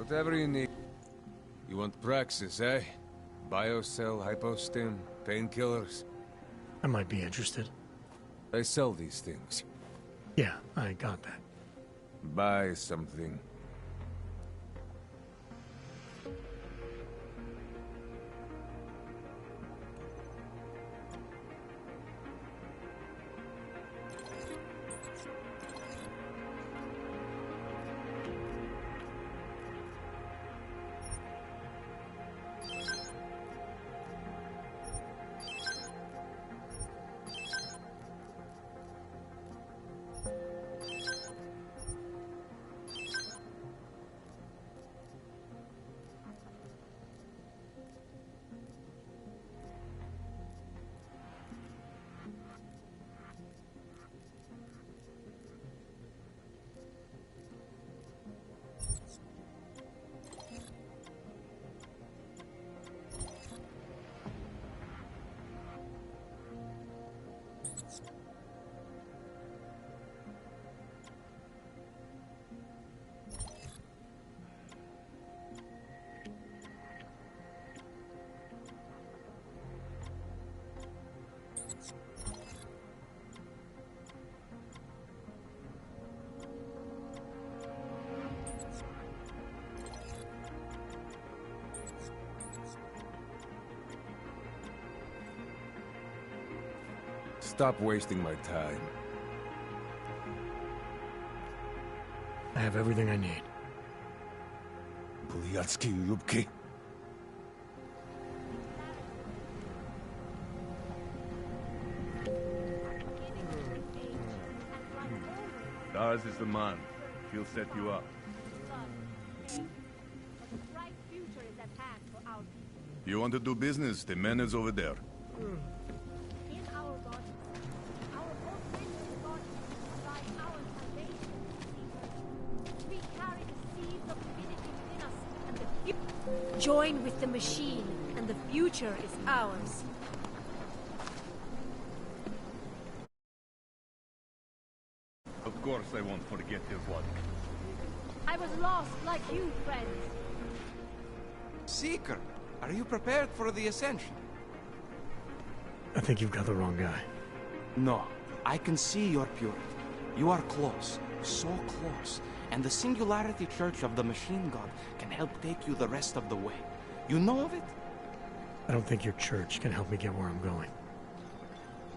Whatever you need. You want praxis, eh? Biocell, hypostim, painkillers? I might be interested. I sell these things. Yeah, I got that. Buy something. Stop wasting my time. I have everything I need. XglitchXkingdomX. Ours is the man. She'll set you up. You want to do business? The man is over there. Join with the machine, and the future is ours. Of course I won't forget your blood. I was lost like you, friends. Seeker, are you prepared for the Ascension? I think you've got the wrong guy. No, I can see your purity. You are close, so close. And the Singularity Church of the Machine God can help take you the rest of the way. You know of it? I don't think your church can help me get where I'm going.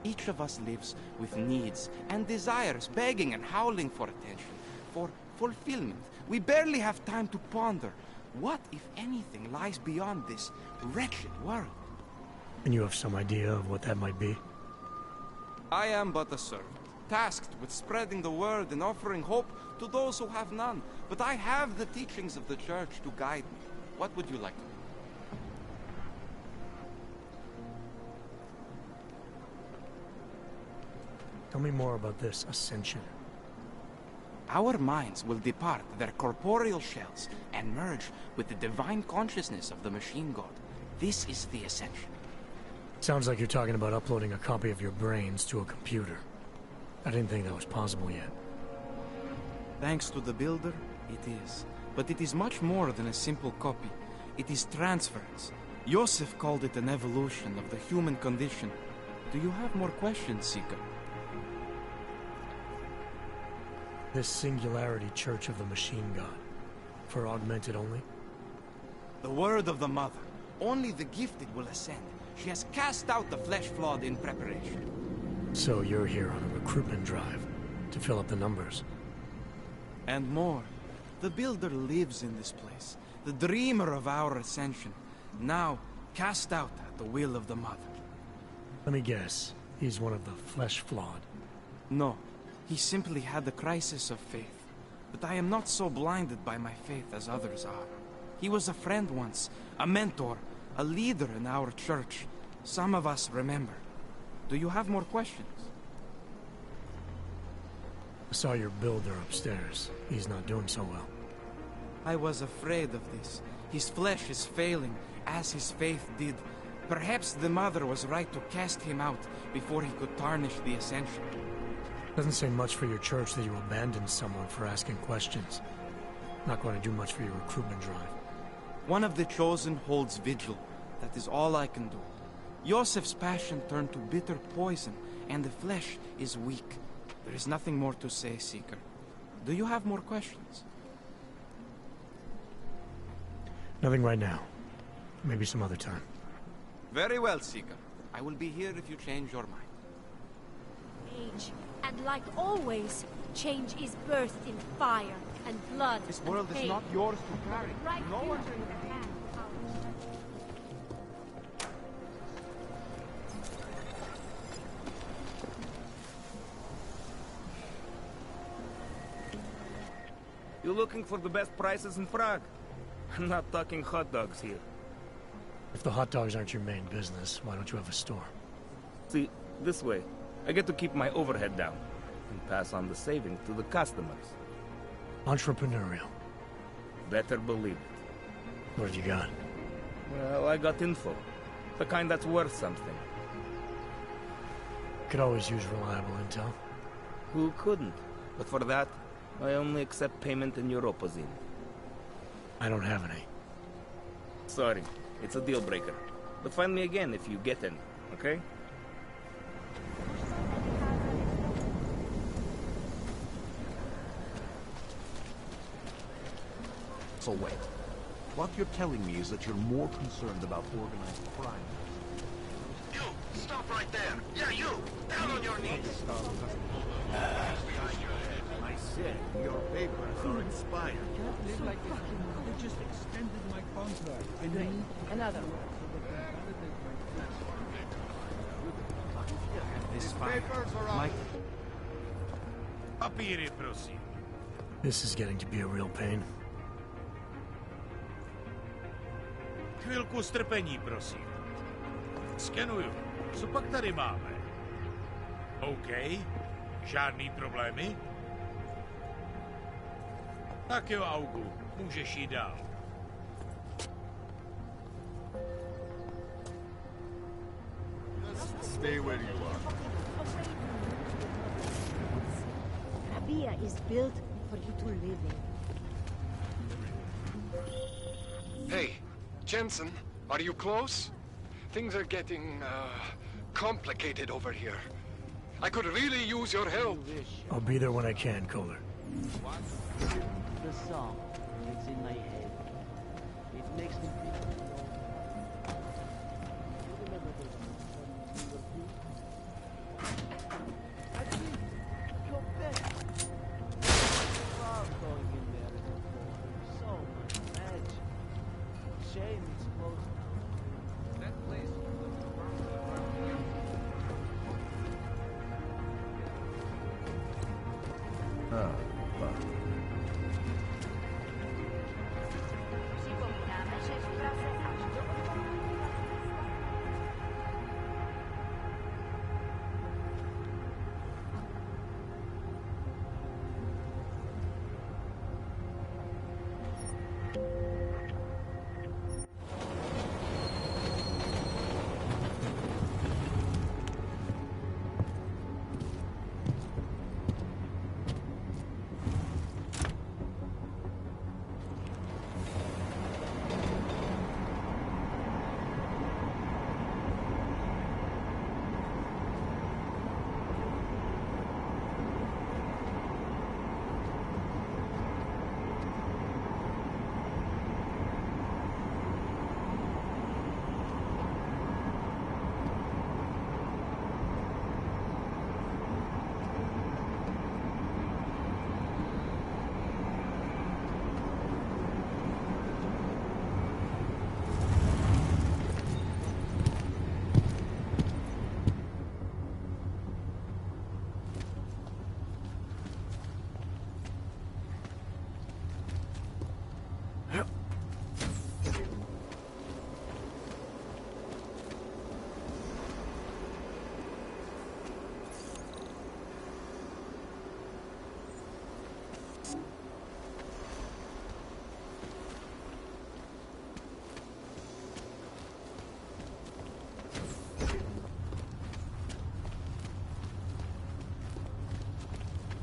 Each of us lives with needs and desires, begging and howling for attention, for fulfillment. We barely have time to ponder what, if anything, lies beyond this wretched world. And you have some idea of what that might be? I am but a servant, tasked with spreading the word and offering hope to those who have none. But I have the teachings of the church to guide me. What would you like to know? Tell me more about this Ascension. Our minds will depart their corporeal shells and merge with the divine consciousness of the Machine God. This is the Ascension. Sounds like you're talking about uploading a copy of your brains to a computer. I didn't think that was possible yet. Thanks to the Builder, it is. But it is much more than a simple copy. It is transference. Joseph called it an evolution of the human condition. Do you have more questions, Seeker? This Singularity Church of the Machine God. For augmented only? The word of the Mother. Only the gifted will ascend. She has cast out the flesh-flawed in preparation. So you're here on a recruitment drive, to fill up the numbers. And more. The Builder lives in this place, the dreamer of our ascension, now cast out at the will of the Mother. Let me guess, he's one of the flesh-flawed. No, he simply had a crisis of faith. But I am not so blinded by my faith as others are. He was a friend once, a mentor, a leader in our church. Some of us remember. Do you have more questions? I saw your Builder upstairs. He's not doing so well. I was afraid of this. His flesh is failing, as his faith did. Perhaps the Mother was right to cast him out before he could tarnish the Ascension. Doesn't say much for your church that you abandoned someone for asking questions. Not going to do much for your recruitment drive. One of the chosen holds vigil. That is all I can do. Yosef's passion turned to bitter poison, and the flesh is weak. There is nothing more to say, Seeker. Do you have more questions? Nothing right now. Maybe some other time. Very well, Seeker. I will be here if you change your mind. Age. And like always, change is birthed in fire and blood. This and world is pain. not yours to carry. Right No one future in the hand of ours. You looking for the best prices in Prague? I'm not talking hot dogs here. If the hot dogs aren't your main business, why don't you have a store? See, this way, I get to keep my overhead down and pass on the savings to the customers. Entrepreneurial. Better believe it. What have you got? Well, I got info. The kind that's worth something. Could always use reliable intel. Who couldn't? But for that, I only accept payment in Europozine. I don't have any. Sorry, it's a deal breaker. But find me again if you get any, okay? So wait. What you're telling me is that you're more concerned about organized crime. You! Stop right there! Yeah, you! Down on your knees! I said your papers are expired. They just extended my contract. I need another. This papers are Mike. Papíry, prosím. This is getting to be a real pain. Chvilku strpení, prosím. Skenuju. Co pak tady máme? OK. Žádný problémy? Tak jo, Augu. Můžeš jít dál. Just stay where you are. Abia is built for you to live in. Hey, Jensen, are you close? Things are getting, complicated over here. I could really use your help. I'll be there when I can, Kohler. The song, it's in my head. It makes me think.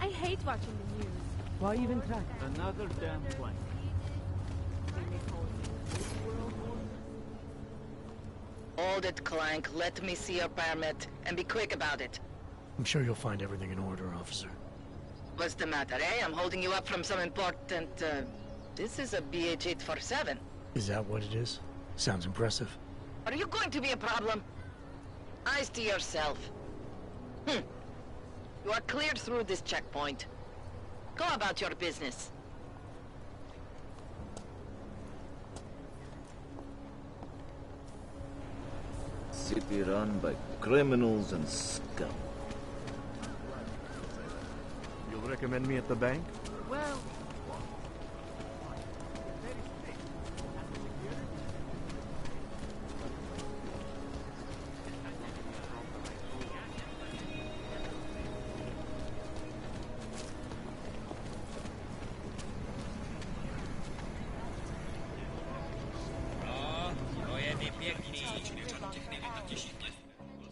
I hate watching the news. Why even try? another damn plank. Hold it, Clank. Let me see your permit, and be quick about it. I'm sure you'll find everything in order, officer. What's the matter, eh? I'm holding you up from some important, This is a BH-847. Is that what it is? Sounds impressive. Are you going to be a problem? Eyes to yourself. You are cleared through this checkpoint. Go about your business. City run by criminals and scum. You'll recommend me at the bank? Well...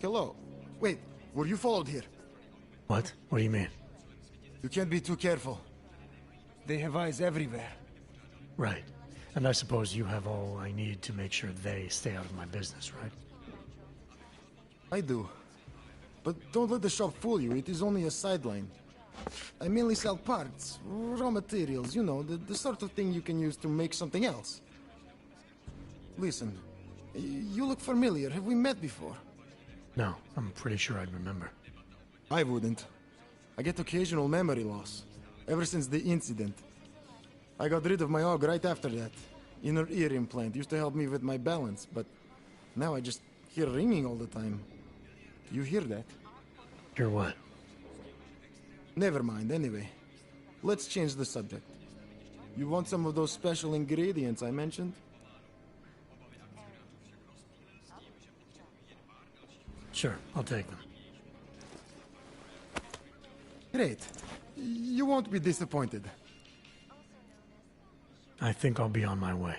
Hello. Wait, were you followed here? What? What do you mean? You can't be too careful. They have eyes everywhere. Right. And I suppose you have all I need to make sure they stay out of my business, right? I do. But don't let the shop fool you, it is only a sideline. I mainly sell parts, raw materials, you know, the sort of thing you can use to make something else. Listen, you look familiar. Have we met before? No, I'm pretty sure I'd remember. I wouldn't. I get occasional memory loss, ever since the incident. I got rid of my AUG right after that. Inner ear implant used to help me with my balance, but now I just hear ringing all the time. Do you hear that? Hear what? Never mind, anyway. Let's change the subject. You want some of those special ingredients I mentioned? Sure, I'll take them. Great. You won't be disappointed. I think I'll be on my way.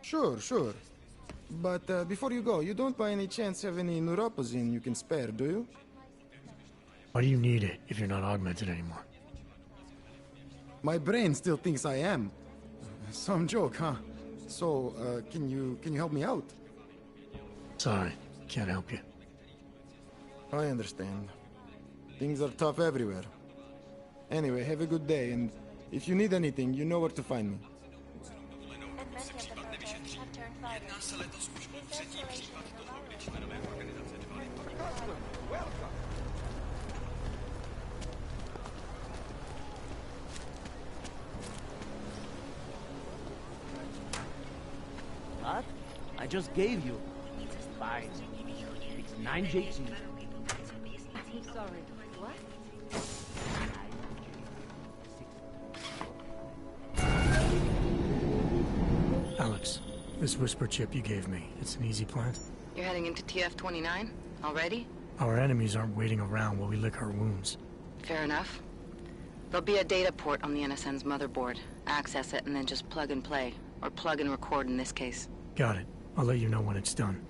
Sure, sure. But before you go, you don't by any chance have any neuropozyne you can spare, do you? Why do you need it if you're not augmented anymore? My brain still thinks I am. Some joke, huh? So, can you help me out? Sorry, can't help you. I understand. Things are tough everywhere. Anyway, have a good day, and if you need anything, you know where to find me. What? I just gave you. Fine. It's 9 JT. Sorry, what? Alex, this whisper chip you gave me, it's an easy plant? You're heading into TF-29? Already? Our enemies aren't waiting around while we lick our wounds. Fair enough. There'll be a data port on the NSN's motherboard. Access it and then just plug and play. Or plug and record in this case. Got it. I'll let you know when it's done.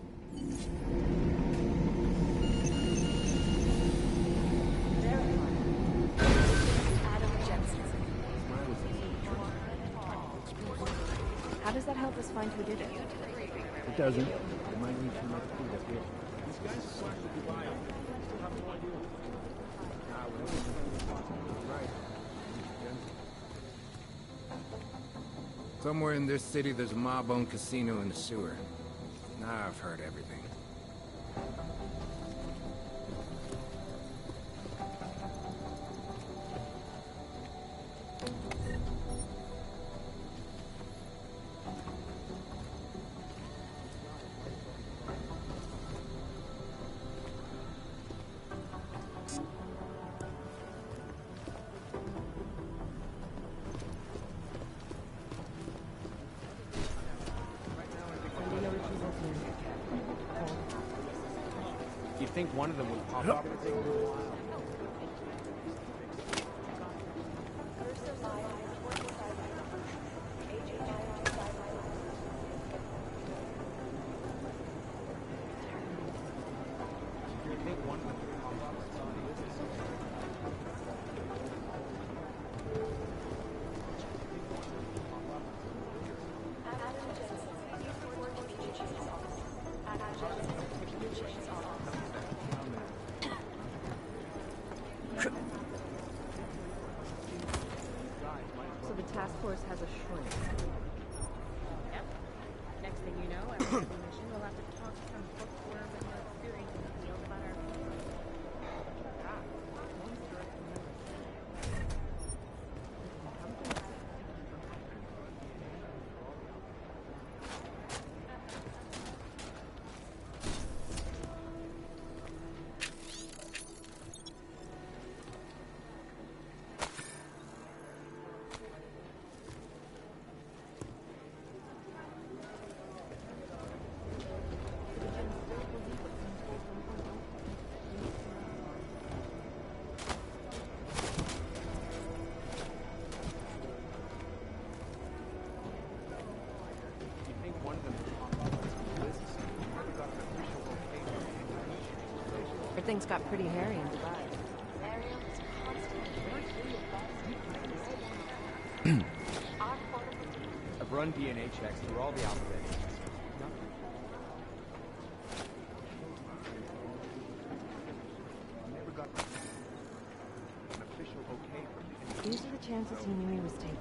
How does that help us find who did it? It doesn't. It might need some extra to get. These guys are smart to Dubai. I still have no idea. Somewhere in this city, there's a mob-owned casino in the sewer. Now I've heard everything. You think one of them would pop up? It's gonna take a little while. house has a shrink. Yep. Next thing you know, after the mission, we'll have to talk to some bookworm and the experience in the field about our people. Ah, one story from another. Things got pretty hairy in Dubai. I've run DNA checks through all the alphabets. These are the chances he knew he was taking.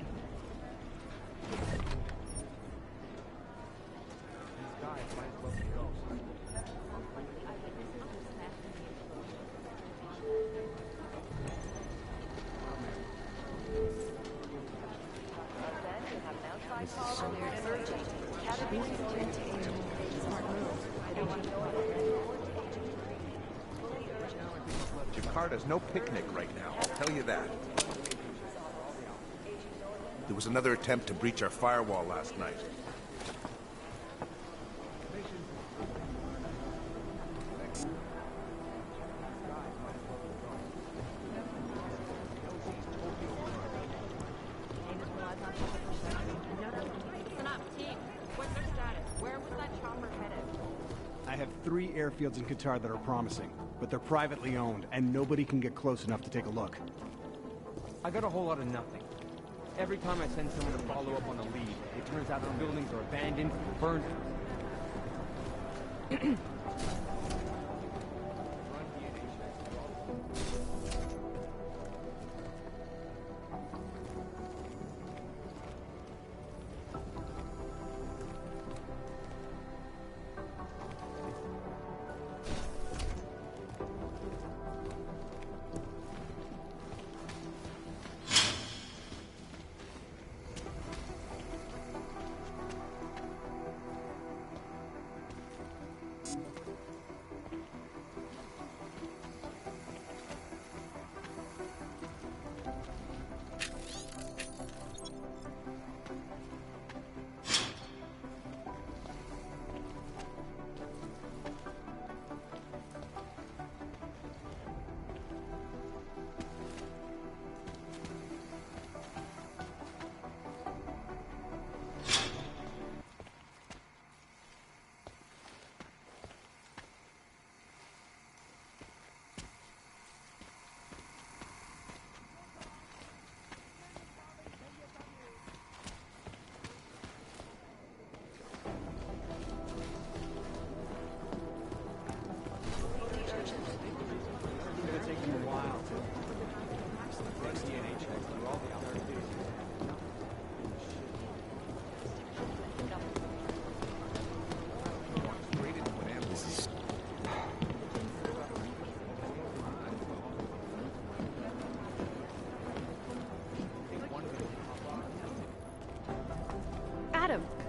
Jakarta's no picnic right now, I'll tell you that. There was another attempt to breach our firewall last night. I have 3 airfields in Qatar that are promising, but they're privately owned, and nobody can get close enough to take a look. I got a whole lot of nothing. Every time I send someone to follow up on a lead, it turns out the buildings are abandoned or burned.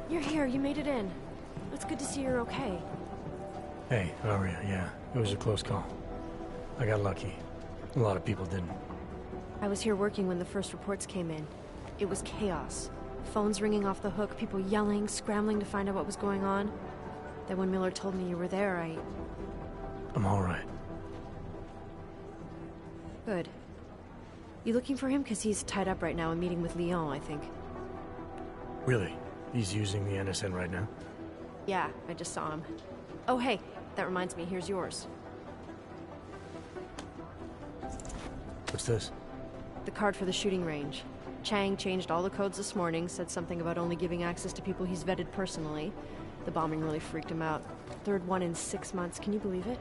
You're here, you made it in. It's good to see you're okay. Hey, Aria, yeah, it was a close call. I got lucky. A lot of people didn't. I was here working when the first reports came in. It was chaos. Phones ringing off the hook, people yelling, scrambling to find out what was going on. Then when Miller told me you were there, I'm alright. Good. You looking for him? Because he's tied up right now and meeting with Leon, I think. Really? He's using the NSN right now? Yeah, I just saw him. Oh, hey, that reminds me, here's yours. What's this? The card for the shooting range. Chang changed all the codes this morning, said something about only giving access to people he's vetted personally. The bombing really freaked him out. Third one in 6 months, can you believe it?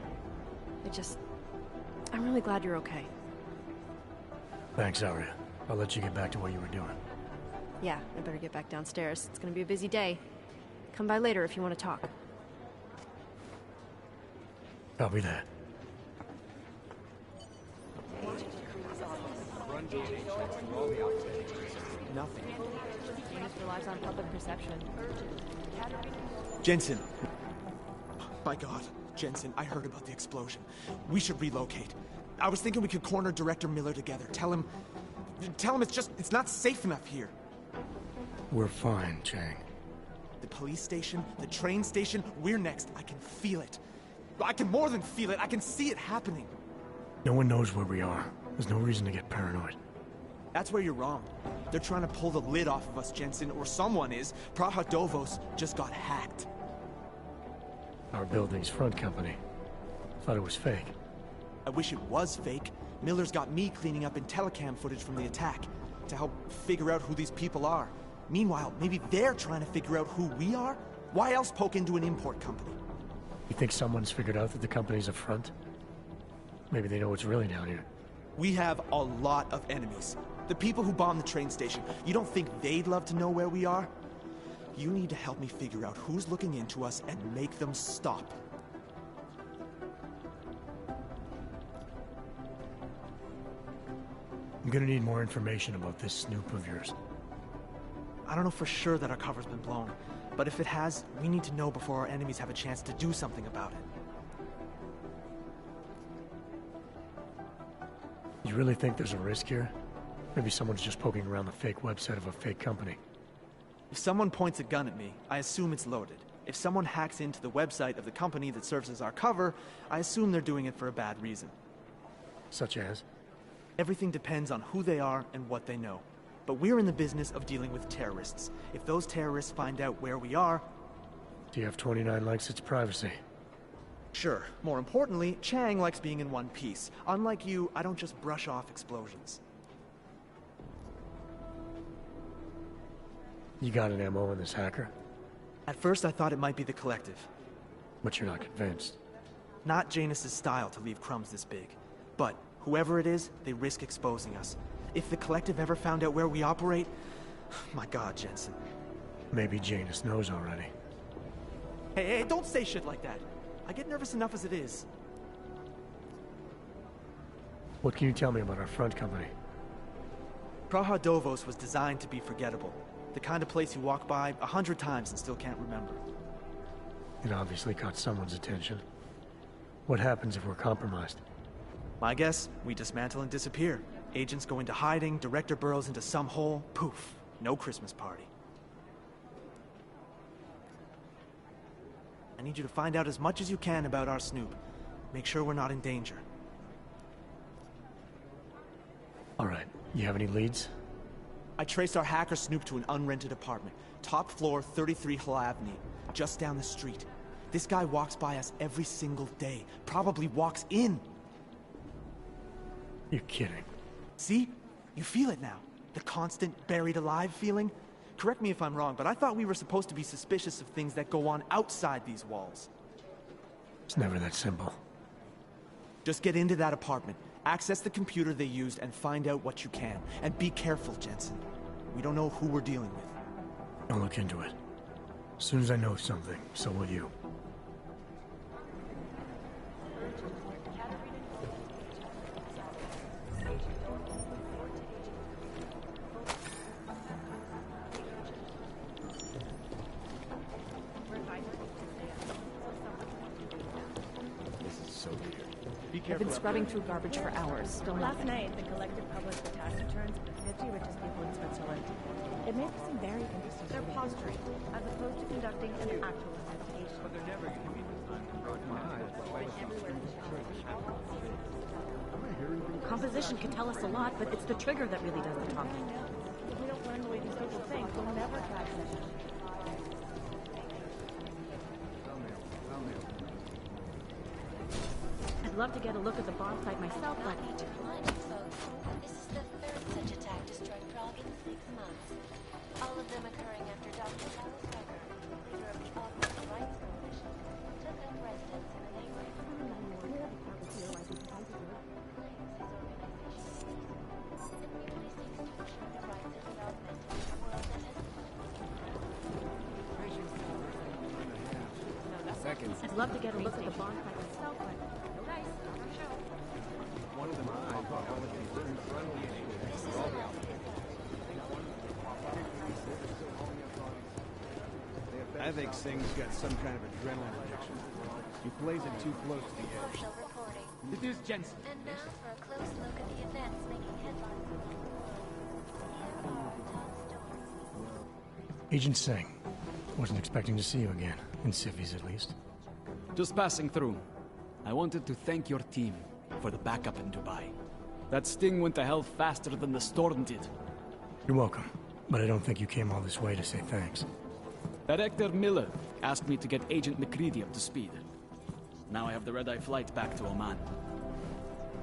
I'm really glad you're okay. Thanks, Aria. I'll let you get back to what you were doing. Yeah, I better get back downstairs. It's gonna be a busy day. Come by later if you want to talk. Copy that. Nothing. Venus relies on public perception. Jensen! My god, Jensen, I heard about the explosion. We should relocate. I was thinking we could corner Director Miller together. Tell him it's not safe enough here. We're fine, Chang. The police station, the train station, we're next. I can feel it. I can more than feel it. I can see it happening. No one knows where we are. There's no reason to get paranoid. That's where you're wrong. They're trying to pull the lid off of us, Jensen, or someone is. Praha Dovos just got hacked. Our building's front company. Thought it was fake. I wish it was fake. Miller's got me cleaning up IntelliCam footage from the attack to help figure out who these people are. Meanwhile, maybe they're trying to figure out who we are? Why else poke into an import company? You think someone's figured out that the company's a front? Maybe they know what's really down here. We have a lot of enemies. The people who bombed the train station. You don't think they'd love to know where we are? You need to help me figure out who's looking into us and make them stop. I'm gonna need more information about this snoop of yours. I don't know for sure that our cover's been blown, but if it has, we need to know before our enemies have a chance to do something about it. You really think there's a risk here? Maybe someone's just poking around the fake website of a fake company. If someone points a gun at me, I assume it's loaded. If someone hacks into the website of the company that serves as our cover, I assume they're doing it for a bad reason. Such as? Everything depends on who they are and what they know. But we're in the business of dealing with terrorists. If those terrorists find out where we are... TF-29 likes its privacy. Sure. More importantly, Chang likes being in one piece. Unlike you, I don't just brush off explosions. You got an MO in this hacker? At first I thought it might be the Collective. But you're not convinced? Not Janus's style to leave crumbs this big. But whoever it is, they risk exposing us. If the Collective ever found out where we operate... My god, Jensen. Maybe Janus knows already. Hey, don't say shit like that. I get nervous enough as it is. What can you tell me about our front company? Praha Dovos was designed to be forgettable. The kind of place you walk by 100 times and still can't remember. It obviously caught someone's attention. What happens if we're compromised? My guess, we dismantle and disappear. Agents go into hiding, Director burrows into some hole, poof, no Christmas party. I need you to find out as much as you can about our Snoop. Make sure we're not in danger. All right, you have any leads? I traced our hacker Snoop to an unrented apartment. Top floor, 33 Hlavny, just down the street. This guy walks by us every single day. Probably walks in. You're kidding. See? You feel it now. The constant buried alive feeling. Correct me if I'm wrong, but I thought we were supposed to be suspicious of things that go on outside these walls. It's never that simple. Just get into that apartment, access the computer they used, and find out what you can. And be careful, Jensen. We don't know who we're dealing with. I'll look into it. As soon as I know something, so will you. I've been scrubbing through garbage for hours. Still last night, the Collective published the tax returns of the 50 richest people in Switzerland. It made me seem very interesting. They're posturing, as opposed to conducting an actual investigation. But they're never going to be Composition can tell us a lot, but it's the trigger that really does the talking. If we don't learn the way these people think, we'll never catch them. I'd love to get a look at the bomb site myself, but... This is the third such attack destroyed Prague in 6 months. All of them occurring after Dr. Carlos Becker, leader of the All-Rights Coalition, took up residence in a neighboring community. seconds. I'd love to get a look at the bonfire myself, but no dice, not our show. One of them I thought all of these certain friendly issues for all the outfits. I think Sing's got some kind of adrenaline addiction. He plays it too close to the edge. Social recording. It is Jensen. And now for a close look at the events making headlines around the world. Here are our top stories. Agent Singh. Wasn't expecting to see you again. In civvies, at least. Just passing through. I wanted to thank your team for the backup in Dubai. That sting went to hell faster than the storm did. You're welcome. But I don't think you came all this way to say thanks. Director Miller asked me to get Agent McCready up to speed. Now I have the red-eye flight back to Oman.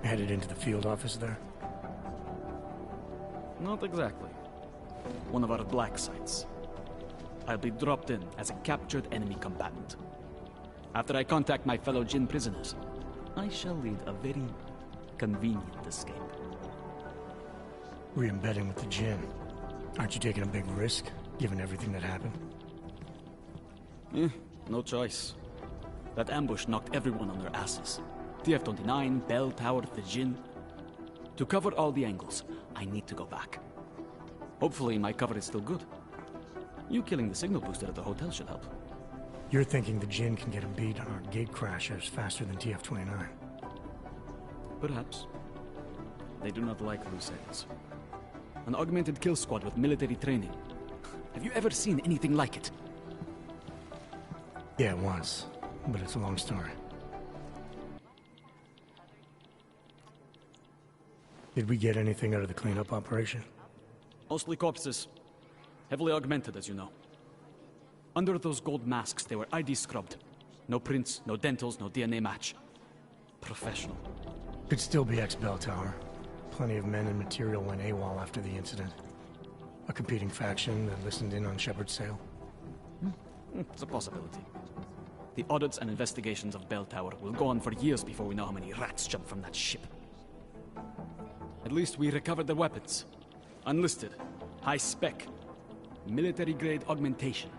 Headed into the field office there? Not exactly. One of our black sites. I'll be dropped in as a captured enemy combatant. After I contact my fellow Jinn prisoners, I shall lead a very convenient escape. Re-embedding with the Jinn. Aren't you taking a big risk, given everything that happened? No choice. That ambush knocked everyone on their asses. TF-29, Bell Tower, the Jinn. To cover all the angles, I need to go back. Hopefully my cover is still good. You killing the signal booster at the hotel should help. You're thinking the Jinn can get a beat on our gate crashers faster than TF-29? Perhaps. They do not like loose ends. An augmented kill squad with military training. Have you ever seen anything like it? Yeah, once. But it's a long story. Did we get anything out of the cleanup operation? Mostly corpses. Heavily augmented, as you know. Under those gold masks, they were ID scrubbed. No prints, no dentals, no DNA match. Professional. Could still be ex-Bell Tower. Plenty of men and material went AWOL after the incident. A competing faction that listened in on Shepard's sale. It's a possibility. The audits and investigations of Bell Tower will go on for years before we know how many rats jumped from that ship. At least we recovered their weapons. Unlisted. High spec. Military-grade augmentation.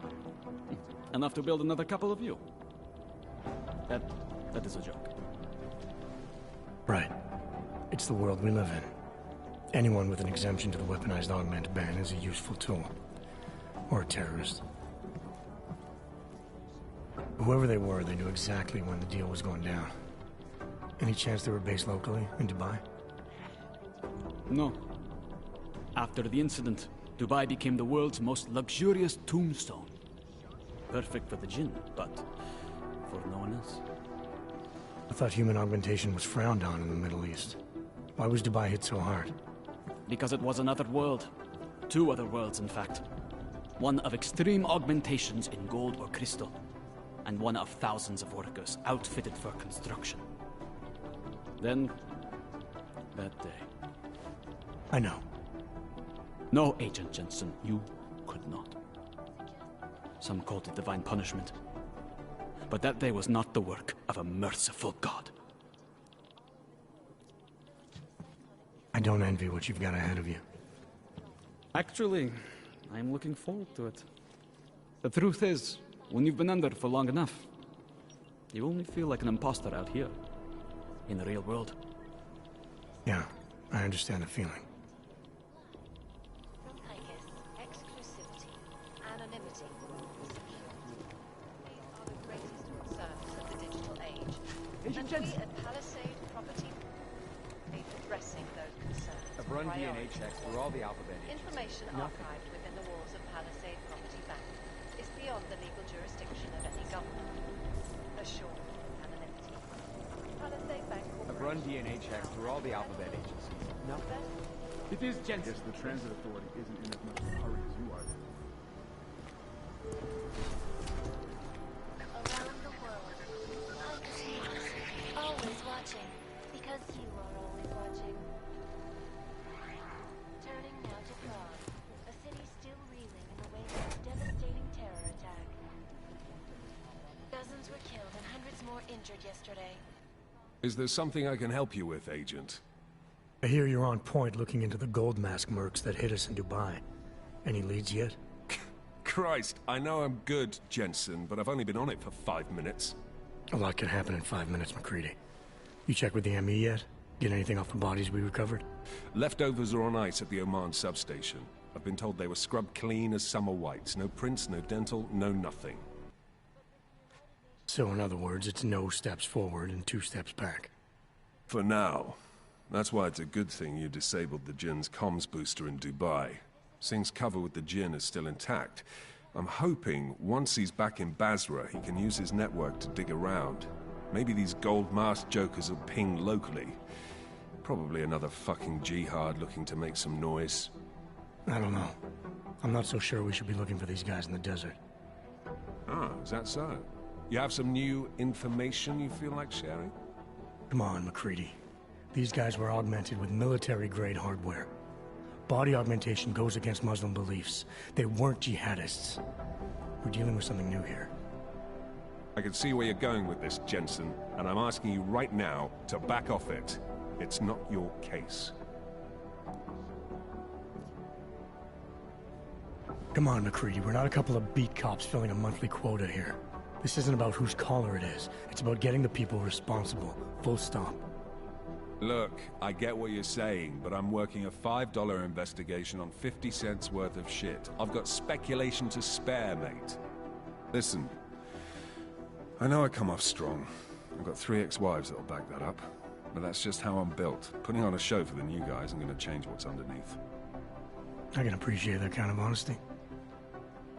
Enough to build another couple of you. That is a joke. Right. It's the world we live in. Anyone with an exemption to the weaponized augment ban is a useful tool. Or a terrorist. Whoever they were, they knew exactly when the deal was going down. Any chance they were based locally, in Dubai? No. After the incident, Dubai became the world's most luxurious tombstone. Perfect for the Jinn, but for no one else. I thought human augmentation was frowned on in the Middle East. Why was Dubai hit so hard? Because it was another world. Two other worlds, in fact. One of extreme augmentations in gold or crystal, and one of thousands of workers outfitted for construction. Then, that day. I know. No, Agent Jensen, you could not. Some called it divine punishment. But that day was not the work of a merciful God. I don't envy what you've got ahead of you. Actually, I'm looking forward to it. The truth is, when you've been under for long enough, you only feel like an imposter out here, in the real world. Yeah, I understand the feeling. Exclusivity, anonymity, these are the greatest concerns of the digital age. And we at Palisade Property addressing those concerns. I've run DNA checks through all the alphabet agents. Information archived within the walls of Palisade Property Bank is beyond the legal jurisdiction of any government. Assured anonymity. Palisade Bank I've run DNA checks through all the alphabet agencies. Nothing. It is Jensen. Guess the transit authority isn't in as much of a hurry as you are. Around the world, like us, always watching, because you are always watching. Turning now to Prague, a city still reeling in the wake of a devastating terror attack. Dozens were killed and hundreds more injured yesterday. Is there something I can help you with, Agent? I hear you're on point looking into the gold mask mercs that hit us in Dubai. Any leads yet? Christ, I know I'm good, Jensen, but I've only been on it for 5 minutes. A lot can happen in 5 minutes, McCready. You check with the ME yet? Get anything off the bodies we recovered? Leftovers are on ice at the Oman substation. I've been told they were scrubbed clean as summer whites. No prints, no dental, no nothing. So in other words, it's no steps forward and 2 steps back. For now. That's why it's a good thing you disabled the Jinn's comms booster in Dubai. Singh's cover with the Jinn is still intact. I'm hoping once he's back in Basra, he can use his network to dig around. Maybe these gold-masked jokers will ping locally. Probably another fucking jihad looking to make some noise. I don't know. I'm not so sure we should be looking for these guys in the desert. Ah, is that so? You have some new information you feel like sharing? Come on, McCready. These guys were augmented with military-grade hardware. Body augmentation goes against Muslim beliefs. They weren't jihadists. We're dealing with something new here. I can see where you're going with this, Jensen, and I'm asking you right now to back off it. It's not your case. Come on, McCready. We're not a couple of beat cops filling a monthly quota here. This isn't about whose collar it is. It's about getting the people responsible. Full stop. Look, I get what you're saying, but I'm working a $5 investigation on 50 cents worth of shit. I've got speculation to spare, mate. Listen, I know I come off strong. I've got 3 ex-wives that'll back that up. But that's just how I'm built. Putting on a show for the new guys isn't going to change what's underneath. I can appreciate that kind of honesty.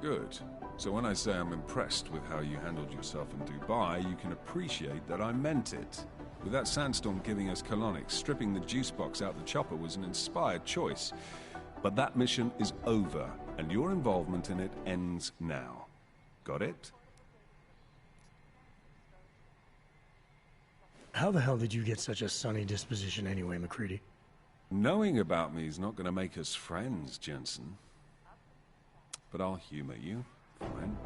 Good. So when I say I'm impressed with how you handled yourself in Dubai, you can appreciate that I meant it. With that sandstorm giving us colonics, stripping the juice box out the chopper was an inspired choice. But that mission is over, and your involvement in it ends now. Got it? How the hell did you get such a sunny disposition anyway, McCready? Knowing about me is not going to make us friends, Jensen. But I'll humor you. Fine.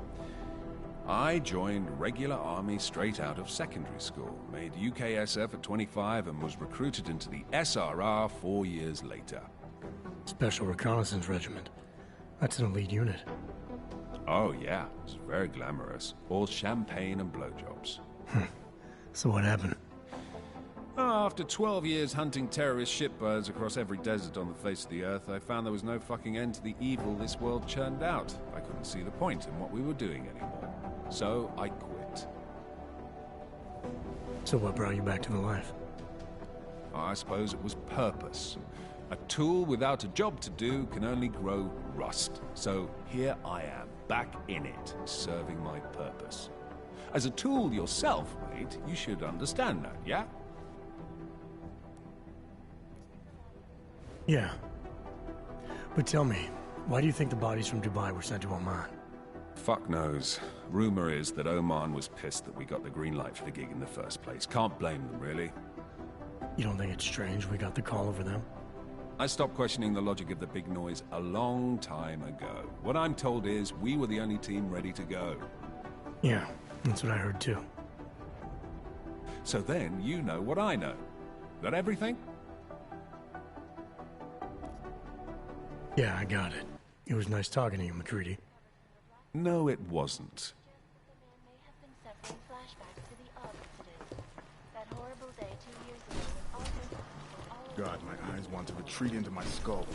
I joined regular army straight out of secondary school, made UKSF at 25 and was recruited into the SRR 4 years later. Special Reconnaissance Regiment. That's an elite unit. Oh yeah, it's very glamorous. All champagne and blowjobs. So what happened? After 12 years hunting terrorist shitbirds across every desert on the face of the earth, I found there was no fucking end to the evil this world churned out. I couldn't see the point in what we were doing anymore. So I quit. So what brought you back to the life? I suppose it was purpose. A tool without a job to do can only grow rust. So here I am, back in it, serving my purpose. As a tool yourself, mate, you should understand that, yeah? Yeah. But tell me, why do you think the bodies from Dubai were sent to Oman? Fuck knows. Rumor is that Oman was pissed that we got the green light for the gig in the first place. Can't blame them, really. You don't think it's strange we got the call over them? I stopped questioning the logic of the big noise a long time ago. What I'm told is we were the only team ready to go. Yeah, that's what I heard too. So then you know what I know. That everything? Yeah, I got it. It was nice talking to you, McCready. No, it wasn't. God, my eyes want to retreat into my skull.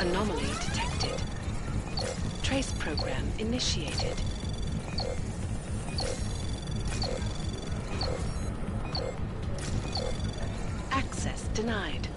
Anomaly detected. Trace program initiated. Access denied.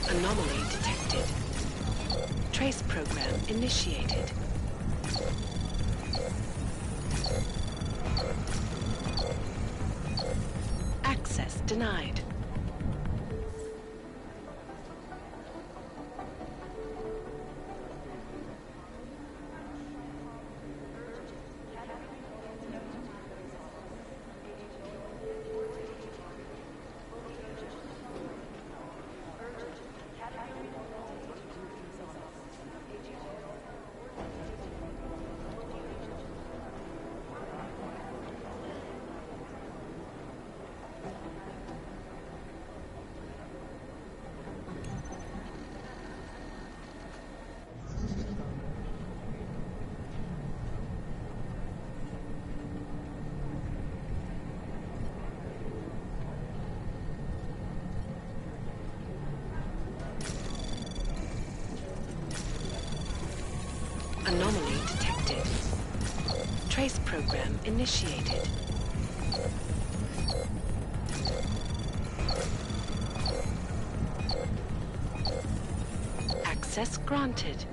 Anomaly detected. Trace program initiated. Access denied. Anomaly detected. Trace program initiated. Access granted.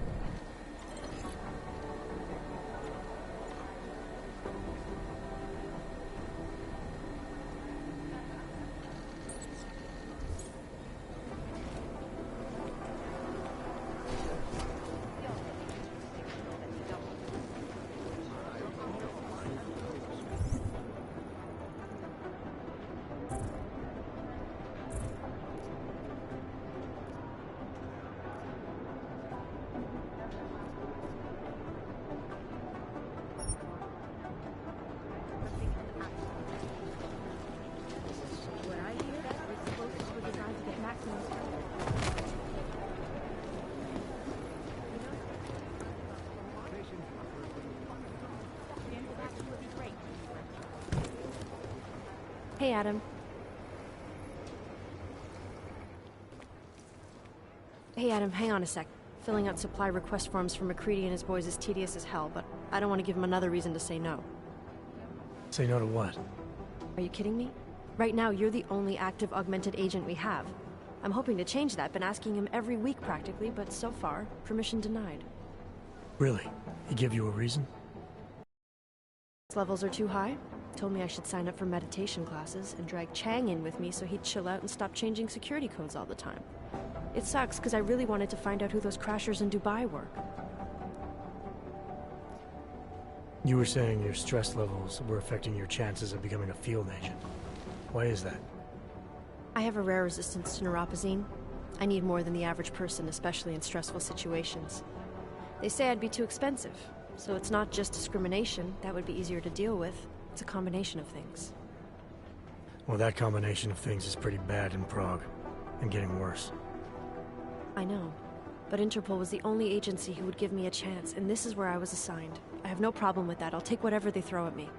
Hey, Adam. Hey, Adam, hang on a sec. Filling out supply request forms for McCready and his boys is tedious as hell, but I don't want to give him another reason to say no. Say no to what? Are you kidding me? Right now, you're the only active augmented agent we have. I'm hoping to change that, been asking him every week practically, but so far, permission denied. Really? He give you a reason? His levels are too high. Told me I should sign up for meditation classes and drag Chang in with me so he'd chill out and stop changing security codes all the time. It sucks because I really wanted to find out who those crashers in Dubai were. You were saying your stress levels were affecting your chances of becoming a field agent. Why is that? I have a rare resistance to neuropazine. I need more than the average person, especially in stressful situations. They say I'd be too expensive, so it's not just discrimination. That would be easier to deal with. It's a combination of things. Well, that combination of things is pretty bad in Prague, and getting worse. I know, but Interpol was the only agency who would give me a chance, and this is where I was assigned. I have no problem with that. I'll take whatever they throw at me.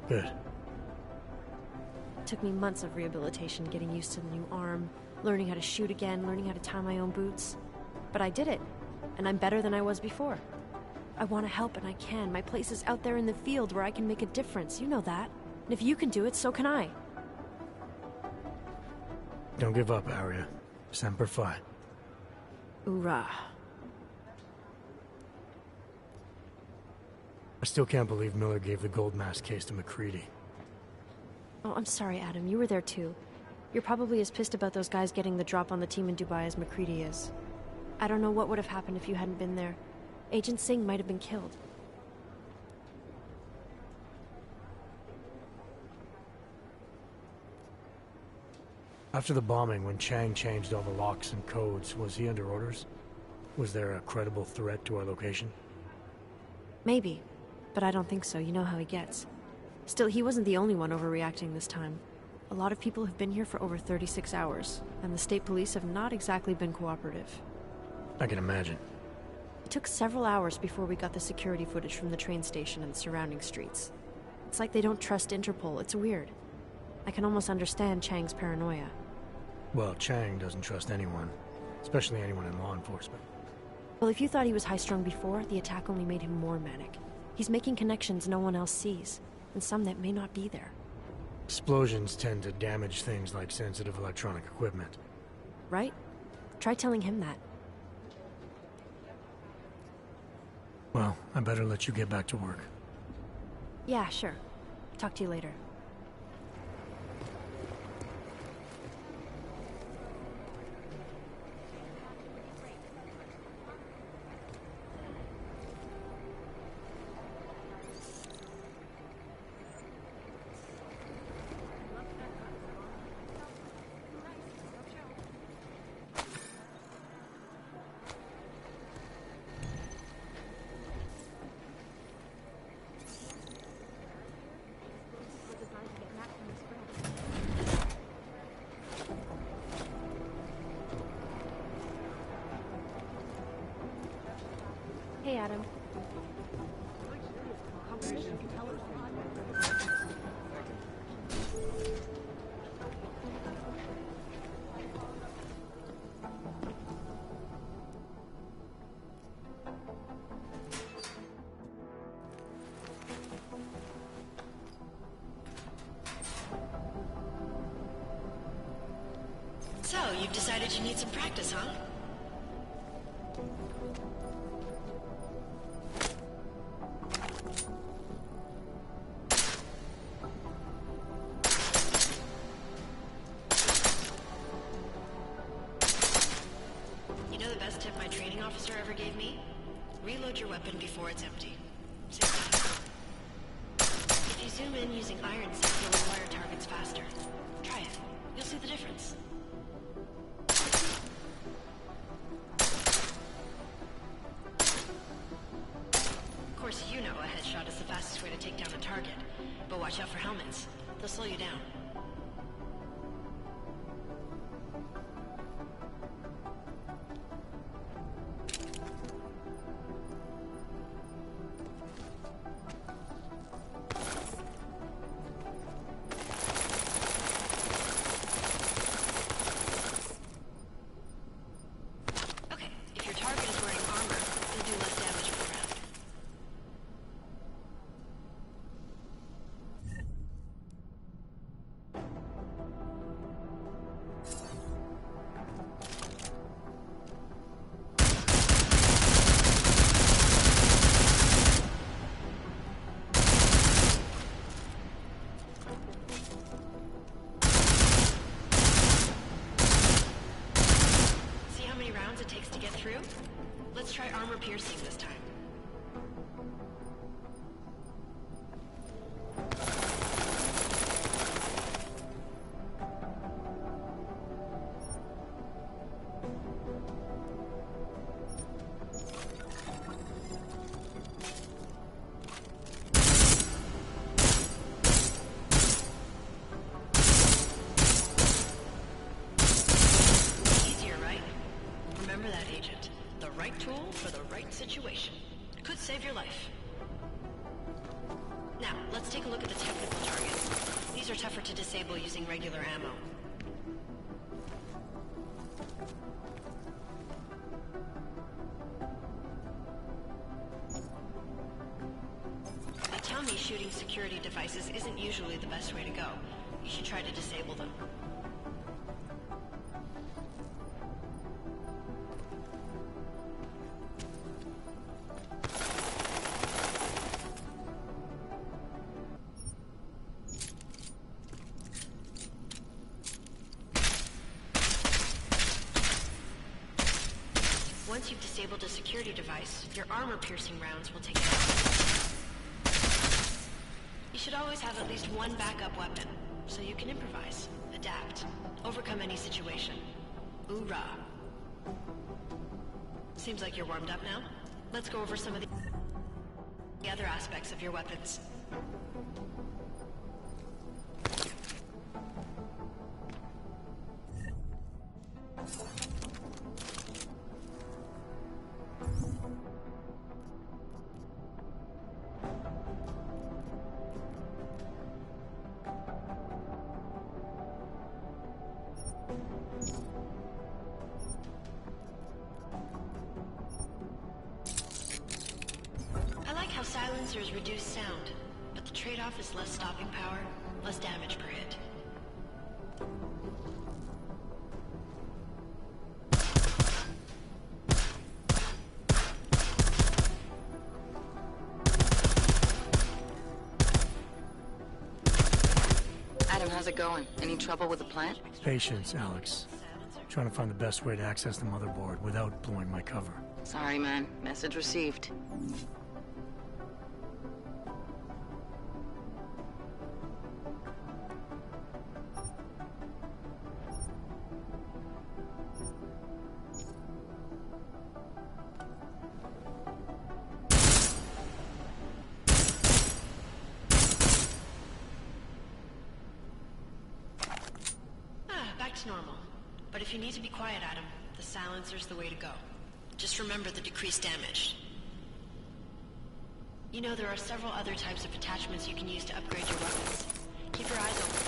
Good. It took me months of rehabilitation, getting used to the new arm, learning how to shoot again, learning how to tie my own boots. But I did it, and I'm better than I was before. I want to help, and I can. My place is out there in the field where I can make a difference. You know that. And if you can do it, so can I. Don't give up, Arya. Semper Fi. Hoorah. I still can't believe Miller gave the gold mask case to McCready. Oh, I'm sorry, Adam. You were there too. You're probably as pissed about those guys getting the drop on the team in Dubai as McCready is. I don't know what would have happened if you hadn't been there. Agent Singh might have been killed. After the bombing, when Chang changed all the locks and codes, was he under orders? Was there a credible threat to our location? Maybe, but I don't think so. You know how he gets. Still, he wasn't the only one overreacting this time. A lot of people have been here for over 36 hours, and the state police have not exactly been cooperative. I can imagine. It took several hours before we got the security footage from the train station and the surrounding streets. It's like they don't trust Interpol. It's weird. I can almost understand Chang's paranoia. Well, Chang doesn't trust anyone, especially anyone in law enforcement. Well, if you thought he was high-strung before, the attack only made him more manic. He's making connections no one else sees, and some that may not be there. Explosions tend to damage things like sensitive electronic equipment. Right? Try telling him that. Well, I better let you get back to work. Yeah, sure. Talk to you later. Hey, Adam. So, you've decided you need some practice, huh? You know the best tip my training officer ever gave me? Reload your weapon before it's empty. Save time. If you zoom in using iron sight, you'll acquire targets faster. Try it. You'll see the difference. Of course, you know a headshot is the fastest way to take down a target. But watch out for helmets. They'll slow you down. try armor piercing this time. Easier, right? Remember that, Agent. The right tool for the right situation. Could save your life. Now, let's take a look at the technical targets. These are tougher to disable using regular ammo. They tell me shooting security devices isn't usually the best way to go. You should try to disable them. Once you've disabled a security device, your armor-piercing rounds will take it out. You should always have at least one backup weapon, so you can improvise, adapt, overcome any situation. Hoorah! Seems like you're warmed up now. Let's go over some of the other aspects of your weapons. I like how silencers reduce sound, but the trade-off is less stopping power, less damage per hit. Adam, how's it going? Any trouble with the plant? Patience, Alex. Trying to find the best way to access the motherboard without blowing my cover. Sorry, man. Message received. Back to normal. But if you need to be quiet, Adam, the silencer's the way to go. Just remember the decreased damage. You know, there are several other types of attachments you can use to upgrade your weapons. Keep your eyes open.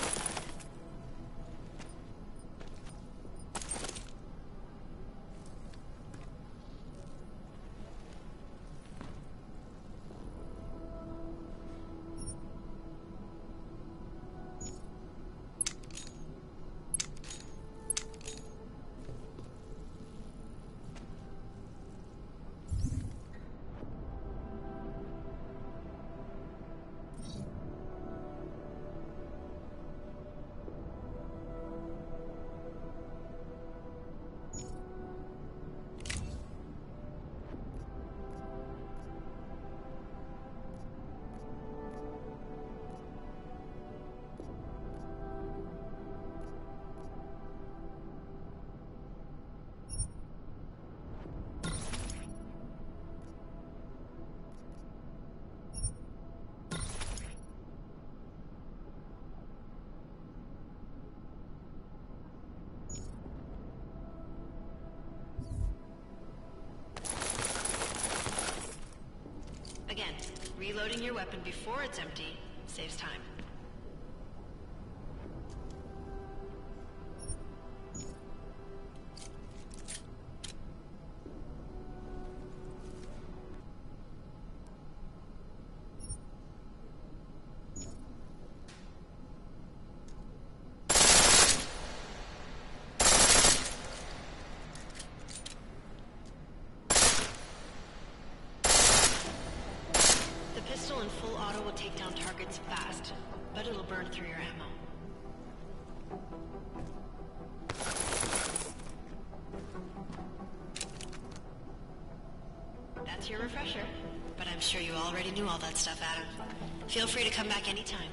Again, reloading your weapon before it's empty saves time. Pistol and full auto will take down targets fast, but it'll burn through your ammo. Thanks for your refresher. But I'm sure you already knew all that stuff, Adam. Feel free to come back anytime.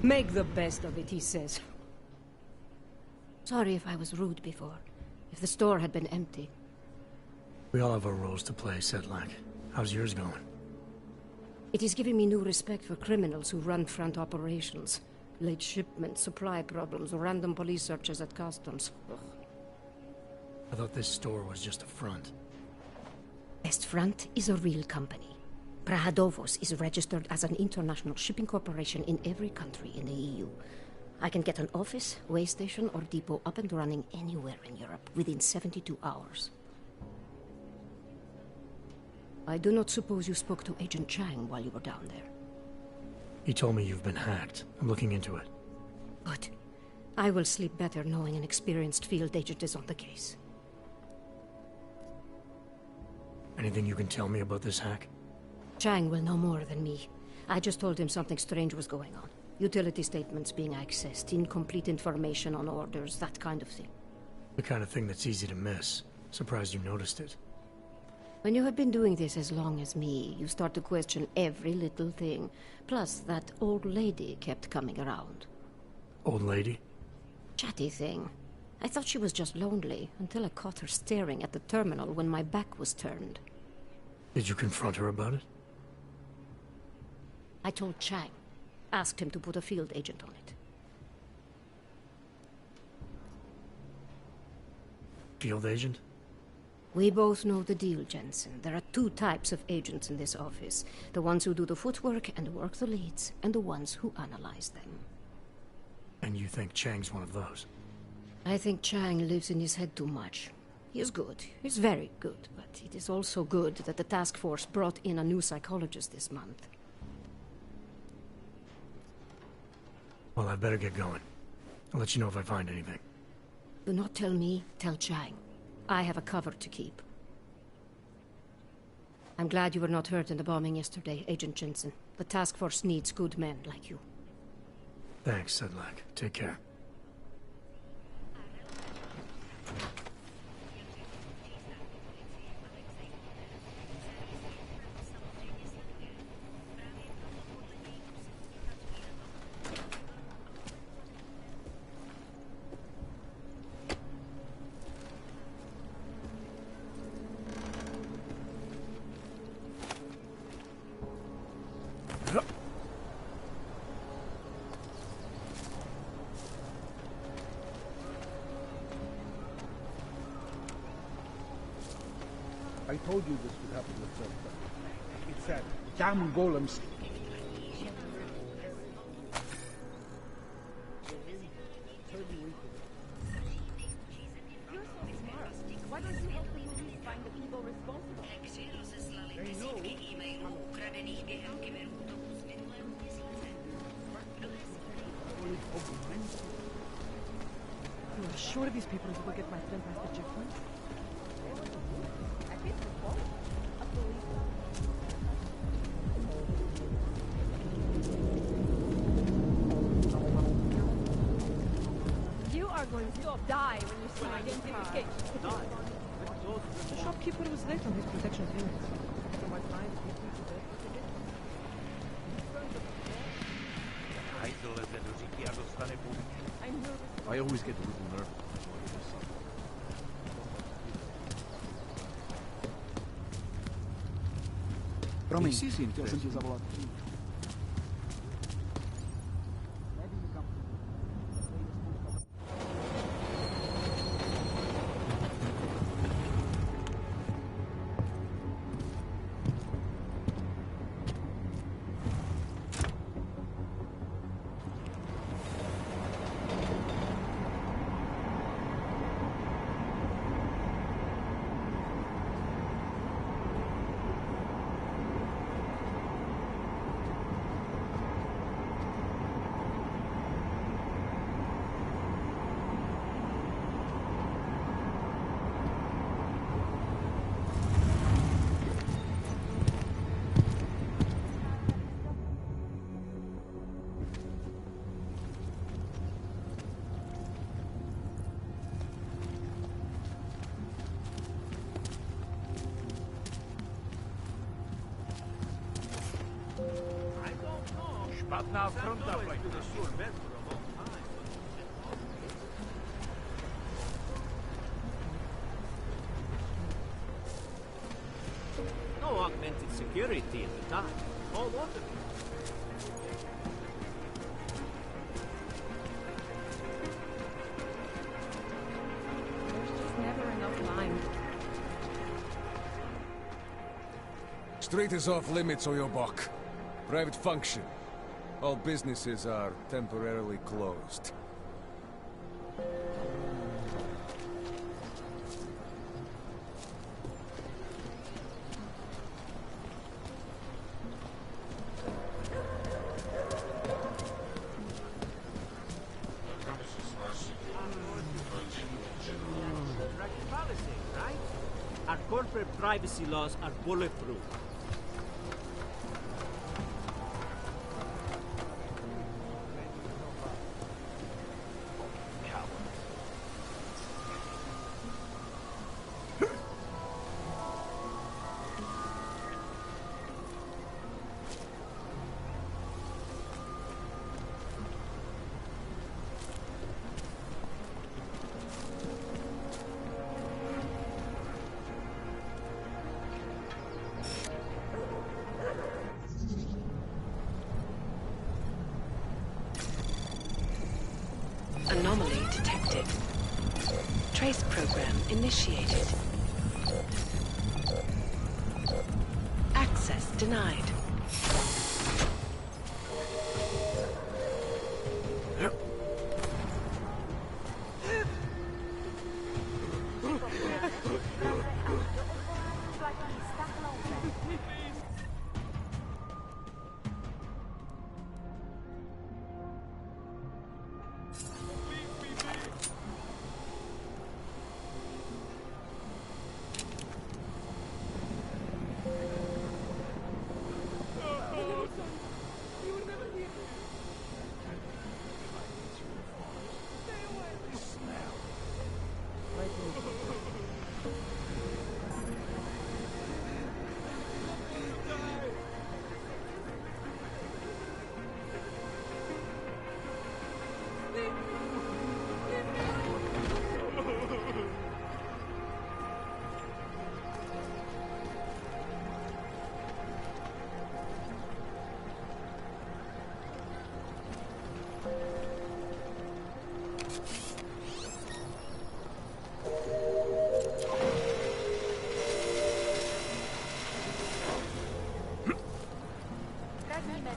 Make the best of it, he says. Sorry if I was rude before. If the store had been empty. We all have our roles to play, Sedlak. How's yours going? It is giving me new respect for criminals who run front operations. Late shipments, supply problems, random police searches at customs. Ugh. I thought this store was just a front. Best Front is a real company. Prahadovos is registered as an international shipping corporation in every country in the EU. I can get an office, way station, or depot up and running anywhere in Europe within 72 hours. I do not suppose you spoke to Agent Chang while you were down there. He told me you've been hacked. I'm looking into it. Good. I will sleep better knowing an experienced field agent is on the case. Anything you can tell me about this hack? Chang will know more than me. I just told him something strange was going on. Utility statements being accessed, incomplete information on orders, that kind of thing. The kind of thing that's easy to miss. Surprised you noticed it. When you have been doing this as long as me, you start to question every little thing. Plus, that old lady kept coming around. Old lady? Chatty thing. I thought she was just lonely, until I caught her staring at the terminal when my back was turned. Did you confront her about it? I told Chang. Asked him to put a field agent on it. Field agent? We both know the deal, Jensen. There are two types of agents in this office. The ones who do the footwork and work the leads, and the ones who analyze them. And you think Chang's one of those? I think Chang lives in his head too much. He is good. He's very good. But it is also good that the task force brought in a new psychologist this month. Well, I better get going. I'll let you know if I find anything. Do not tell me, tell Chang. I have a cover to keep. I'm glad you were not hurt in the bombing yesterday, Agent Jensen. The task force needs good men like you. Thanks, Sedlak. Take care. I told you this would happen the first time. It's that damn golems. Why don't you help the police find the people responsible? They know ozbrojených běhal kyberútoku z minulého měsíce. You are sure these papers will get my friend past the checkpoint? You are going to die when you see my identification. The shopkeeper was late on his protection payments. So my client beat me to death again. I'm nervous. I always get a little nervous before I do something. Promiň, chtěl jsem ti zavolat. Špatná fronta, Blake. No augmented security at the time. All order. There's just never enough time. Street is off limits, or your buck. Private function. All businesses are temporarily closed. Policy, right? Our corporate privacy laws are bulletproof. Anomaly detected. Trace program initiated. Access denied.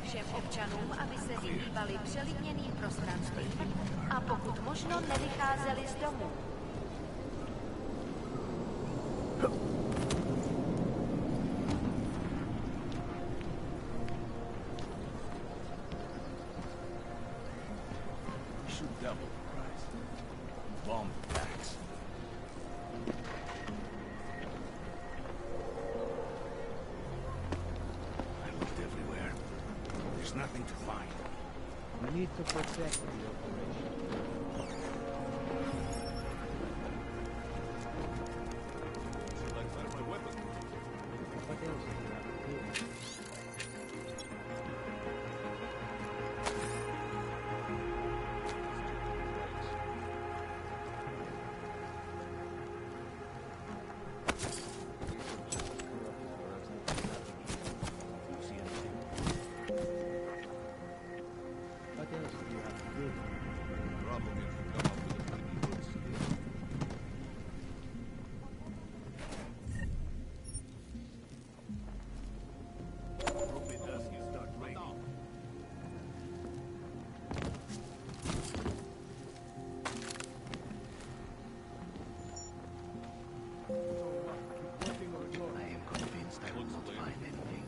Všem občanům, aby se vyhýbali přelidněným prostorem a pokud možno nevycházeli z domu. There's nothing to find. We need to protect the operation. What else do you have to do? What else do you have to do? Problem if you come up with a pretty good scheme. Hope it doesn't start raining. I am convinced I will not find anything.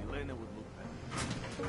Elena would look better.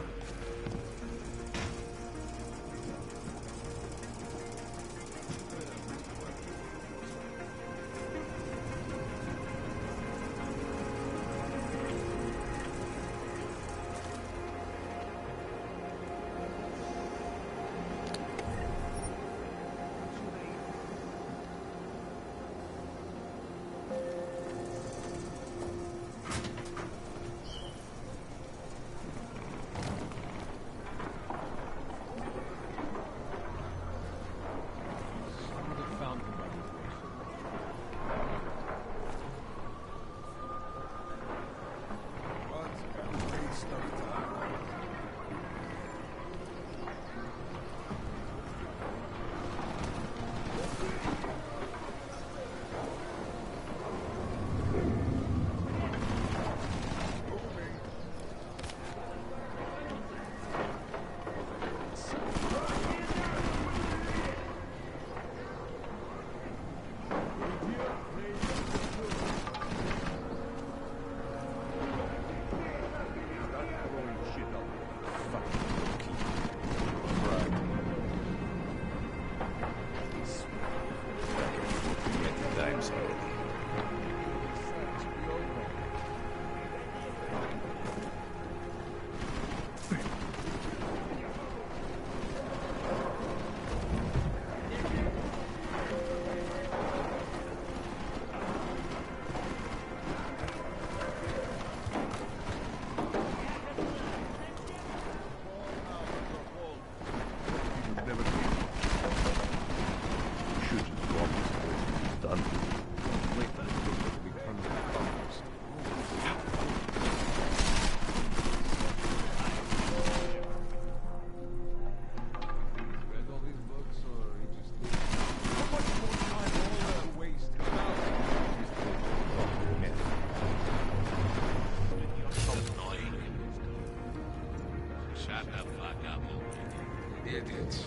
Idiots.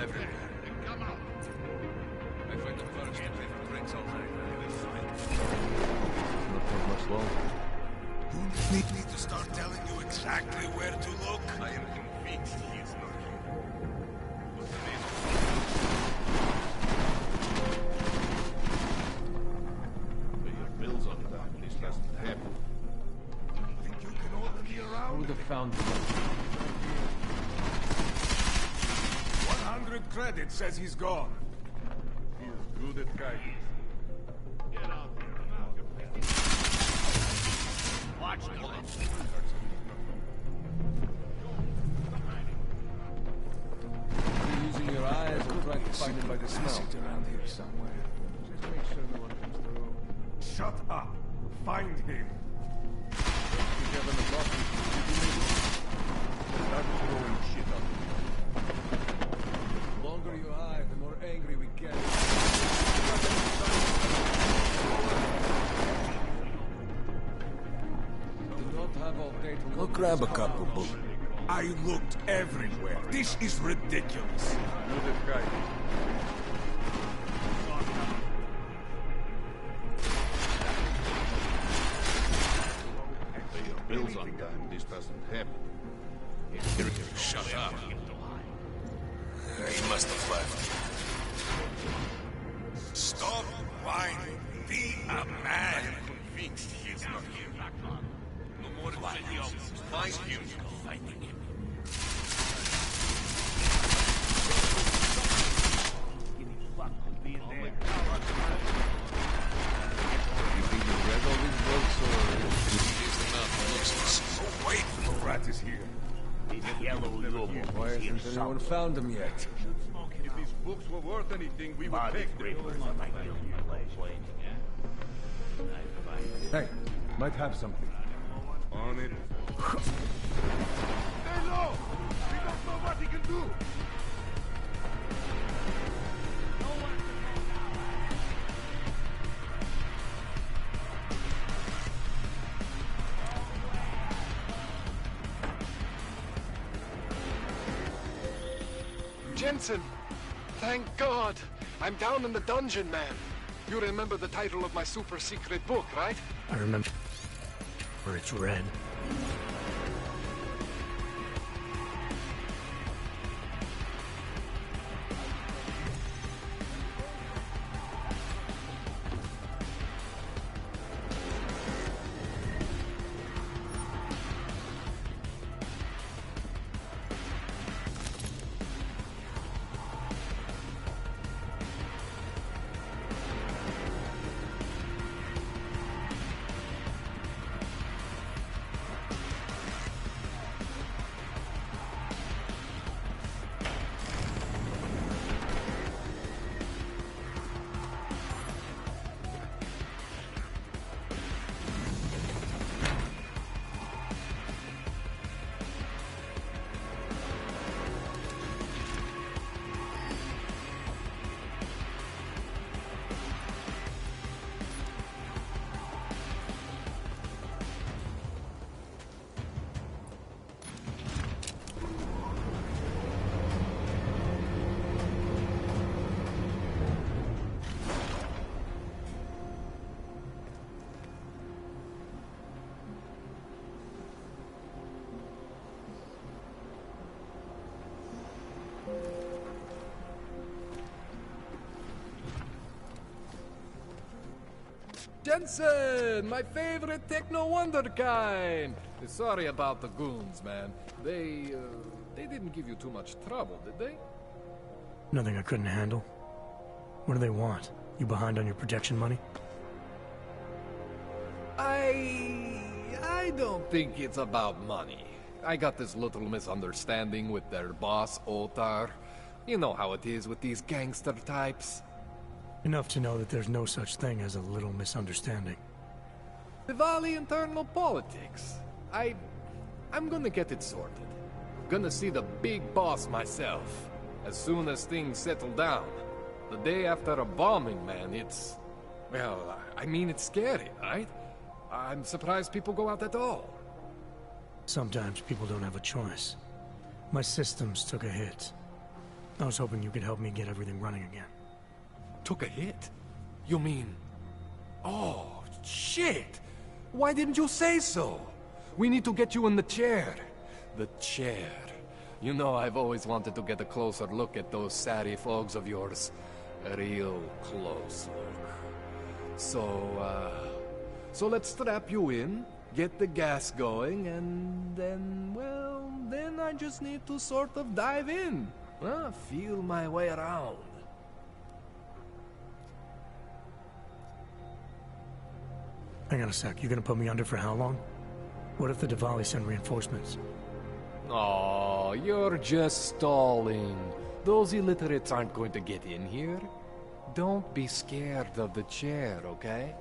Everywhere. I find the first to lift bricks all night. Not take much longer. You need me to start telling you exactly where to look? I am convinced he is not here. What's the name? Pay your bills on time. This doesn't happen. Think you can order me around? Who the found 100 credits says he's gone. He is good at guiding. Get out there now. Watch the You're using your eyes or trying to find him by the smell? Around here somewhere. Just make sure no one comes through. Shut up! Find him! Kevin the boss start throwing shit up. The longer you hide, the more angry we get. Do not have all day to Go grab a couple bullets. I looked everywhere. This is ridiculous. Good at guiding. Pay your bills on time. This doesn't happen. Shut up. He must have left. Stop whining. Be a man. thinks he is not here. No more videos. Find him. Finding him. Getting fucked with being there. You think you read all these books, or...? He is the man who looks for some... Oh, wait! The rat is here. These yellow lobos. Why hasn't anyone found him yet? If these books were worth anything, we would take them. Hey, might have something. On it. Stay low! We don't know what he can do! Jensen! Thank God! I'm down in the dungeon, man. You remember the title of my super secret book, right? I remember where it's red. Jensen! My favorite techno wonderkind! Sorry about the goons, man. They didn't give you too much trouble, did they? Nothing I couldn't handle. What do they want? You behind on your protection money? I don't think it's about money. I got this little misunderstanding with their boss, Otar. You know how it is with these gangster types. Enough to know that there's no such thing as a little misunderstanding. Diwali internal politics. I'm gonna get it sorted. Gonna see the big boss myself. As soon as things settle down. The day after a bombing, man, it's... Well, I mean, it's scary, right? I'm surprised people go out at all. Sometimes people don't have a choice. My systems took a hit. I was hoping you could help me get everything running again. Took a hit? You mean... Oh, shit! Why didn't you say so? We need to get you in the chair. The chair. You know, I've always wanted to get a closer look at those satty folks of yours. A real close look. So let's strap you in, get the gas going, and then, well, then I just need to sort of dive in. Feel my way around. Hang on a sec, you gonna put me under for how long? What if the Diwali send reinforcements? Oh, you're just stalling. Those illiterates aren't going to get in here. Don't be scared of the chair, okay?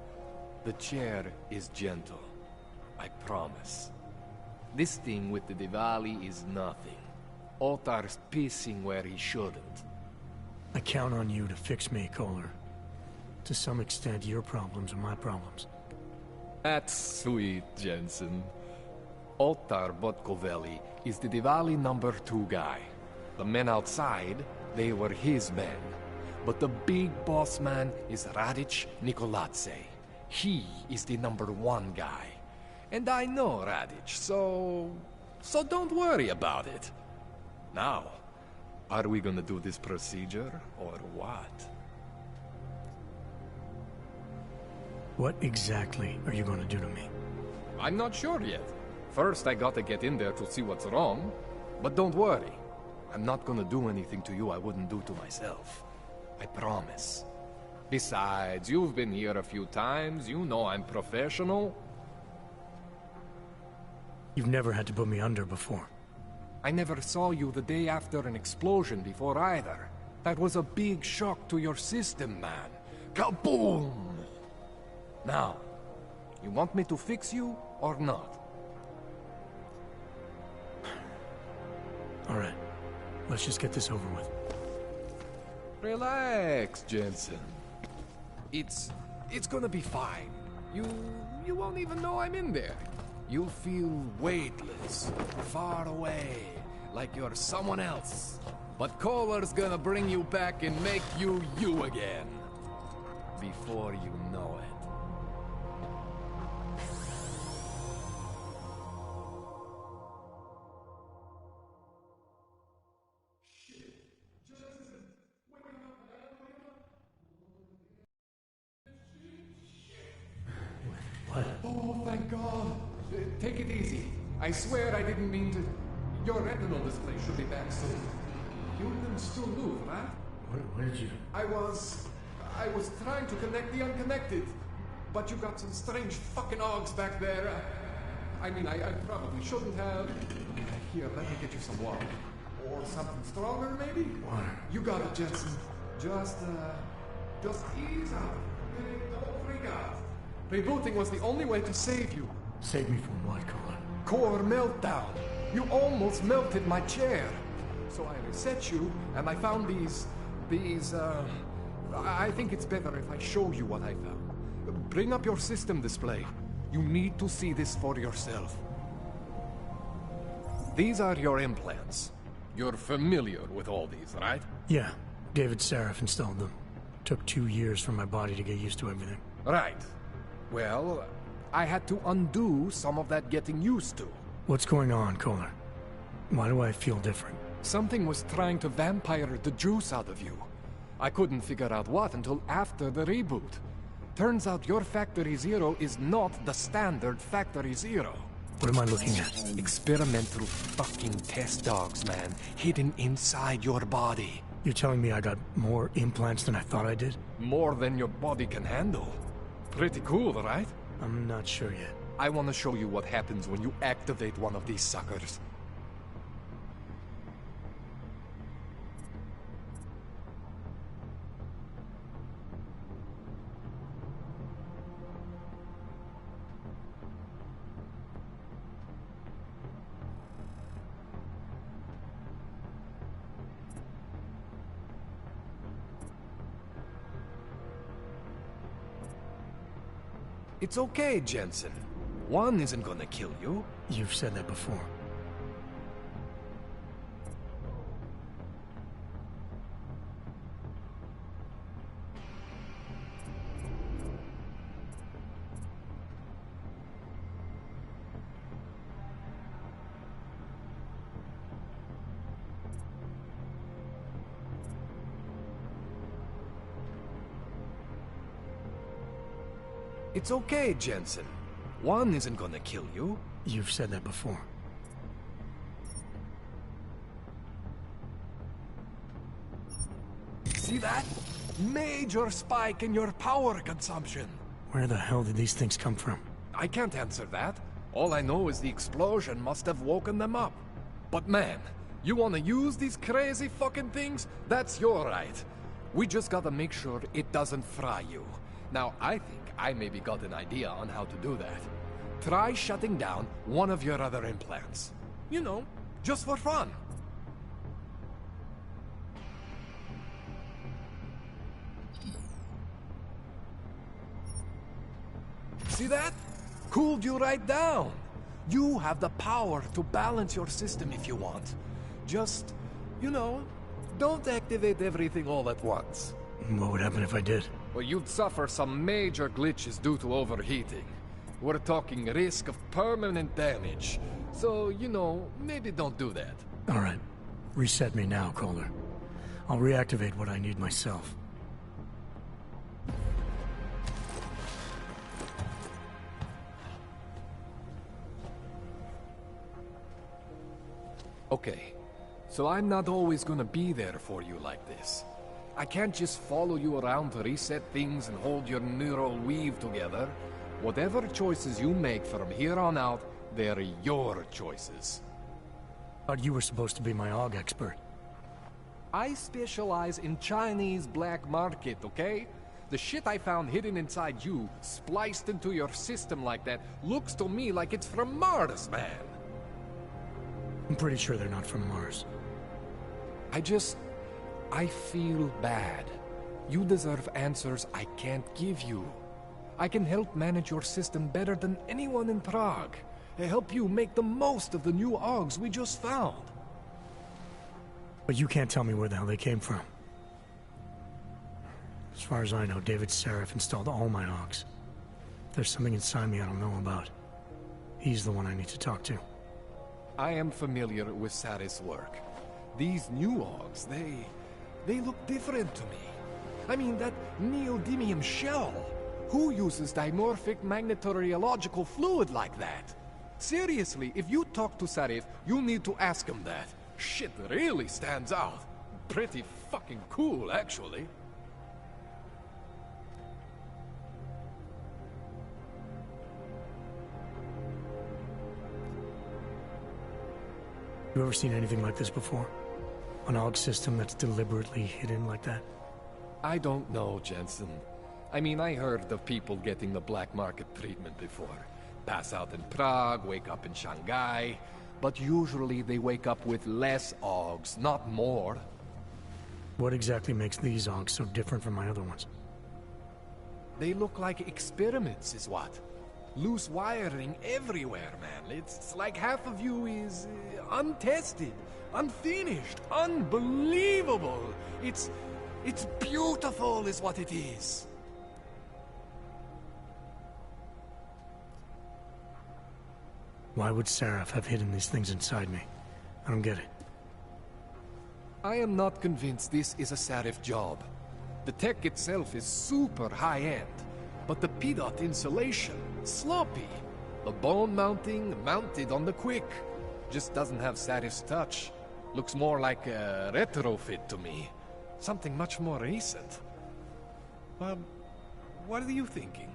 The chair is gentle. I promise. This thing with the Diwali is nothing. Otar's pissing where he shouldn't. I count on you to fix me, Kohler. To some extent, your problems are my problems. That's sweet, Jensen. Otar Botkovelli is the Diwali #2 guy. The men outside, they were his men. But the big boss man is Radic Nikoladze. He is the #1 guy. And I know Radic, so don't worry about it. Now, are we gonna do this procedure, or what? What exactly are you going to do to me? I'm not sure yet. First, I gotta get in there to see what's wrong. But don't worry. I'm not gonna do anything to you I wouldn't do to myself. I promise. Besides, you've been here a few times. You know I'm professional. You've never had to put me under before. I never saw you the day after an explosion before either. That was a big shock to your system, man. Kaboom! Now, you want me to fix you or not? All right. Let's just get this over with. Relax, Jensen. It's gonna be fine. You won't even know I'm in there. You'll feel weightless, far away, like you're someone else. But Kohler's gonna bring you back and make you you again. Before you know it. What? Oh, thank God. Take it easy. I swear I didn't mean to... Your retinal display should be back soon. You can still move, right? Where did you... I was trying to connect the unconnected. But you got some strange fucking ogs back there. I mean, I probably shouldn't have... Here, let me get you some water. Or something stronger, maybe? Water. You got it, Jensen. Just ease up. Don't freak out. Rebooting was the only way to save you. Save me from what, Kohler? Core meltdown. You almost melted my chair. So I reset you, and I found these... I think it's better if I show you what I found. Bring up your system display. You need to see this for yourself. These are your implants. You're familiar with all these, right? Yeah. David Sarif installed them. Took 2 years for my body to get used to everything. Right. Well, I had to undo some of that getting used to. What's going on, Kohler? Why do I feel different? Something was trying to vampire the juice out of you. I couldn't figure out what until after the reboot. Turns out your Factory Zero is not the standard Factory Zero. What am I looking at? Experimental fucking test dogs, man. Hidden inside your body. You're telling me I got more implants than I thought I did? More than your body can handle. Pretty cool, right? I'm not sure yet. I want to show you what happens when you activate one of these suckers. It's okay, Jensen. One isn't gonna kill you. You've said that before. It's okay, Jensen. One isn't gonna kill you. You've said that before. See that? Major spike in your power consumption. Where the hell did these things come from? I can't answer that. All I know is the explosion must have woken them up. But man, you wanna use these crazy fucking things? That's your right. We just gotta make sure it doesn't fry you. Now, I think I maybe got an idea on how to do that. Try shutting down one of your other implants. You know, just for fun. See that? Cooled you right down. You have the power to balance your system if you want. Just, you know, don't activate everything all at once. What would happen if I did? Well, you'd suffer some major glitches due to overheating. We're talking risk of permanent damage. So, you know, maybe don't do that. All right. Reset me now, Kohler. I'll reactivate what I need myself. Okay, so I'm not always gonna be there for you like this. I can't just follow you around to reset things and hold your neural weave together. Whatever choices you make from here on out, they're your choices. Thought you were supposed to be my AUG expert. I specialize in Chinese black market, okay? The shit I found hidden inside you, spliced into your system like that, looks to me like it's from Mars, man. I'm pretty sure they're not from Mars. I feel bad. You deserve answers I can't give you. I can help manage your system better than anyone in Prague. I help you make the most of the new AUGs we just found. But you can't tell me where the hell they came from. As far as I know, David Sarif installed all my AUGs. There's something inside me I don't know about. He's the one I need to talk to. I am familiar with Sarif's work. These new AUGs, they look different to me. I mean, that neodymium shell. Who uses dimorphic magnetorheological fluid like that? Seriously, if you talk to Sarif, you need to ask him that. Shit really stands out. Pretty fucking cool, actually. You ever seen anything like this before? An AUG system that's deliberately hidden like that? I don't know, Jensen. I mean, I heard of people getting the black market treatment before. Pass out in Prague, wake up in Shanghai. But usually they wake up with less AUGs, not more. What exactly makes these AUGs so different from my other ones? They look like experiments, is what. Loose wiring everywhere, man. It's like half of you is untested, unfinished, unbelievable. It's beautiful is what it is. Why would Sarif have hidden these things inside me? I don't get it. I am not convinced this is a Sarif job. The tech itself is super high-end, but the PDOT insulation, sloppy. The bone mounting, mounted on the quick. Just doesn't have Sarif's touch. Looks more like a retrofit to me. Something much more recent. Well, what are you thinking?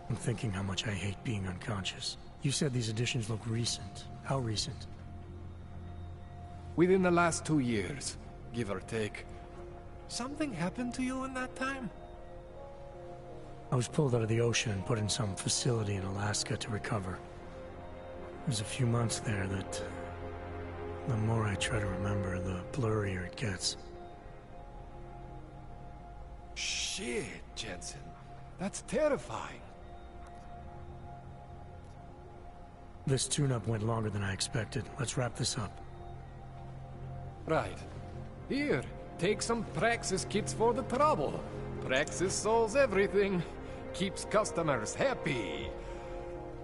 I'm thinking how much I hate being unconscious. You said these additions look recent. How recent? Within the last 2 years, give or take. Something happened to you in that time? I was pulled out of the ocean and put in some facility in Alaska to recover. There's a few months there that... the more I try to remember, the blurrier it gets. Shit, Jensen. That's terrifying. This tune-up went longer than I expected. Let's wrap this up. Right. Here, take some Praxis kits for the trouble. Praxis solves everything. Keeps customers happy.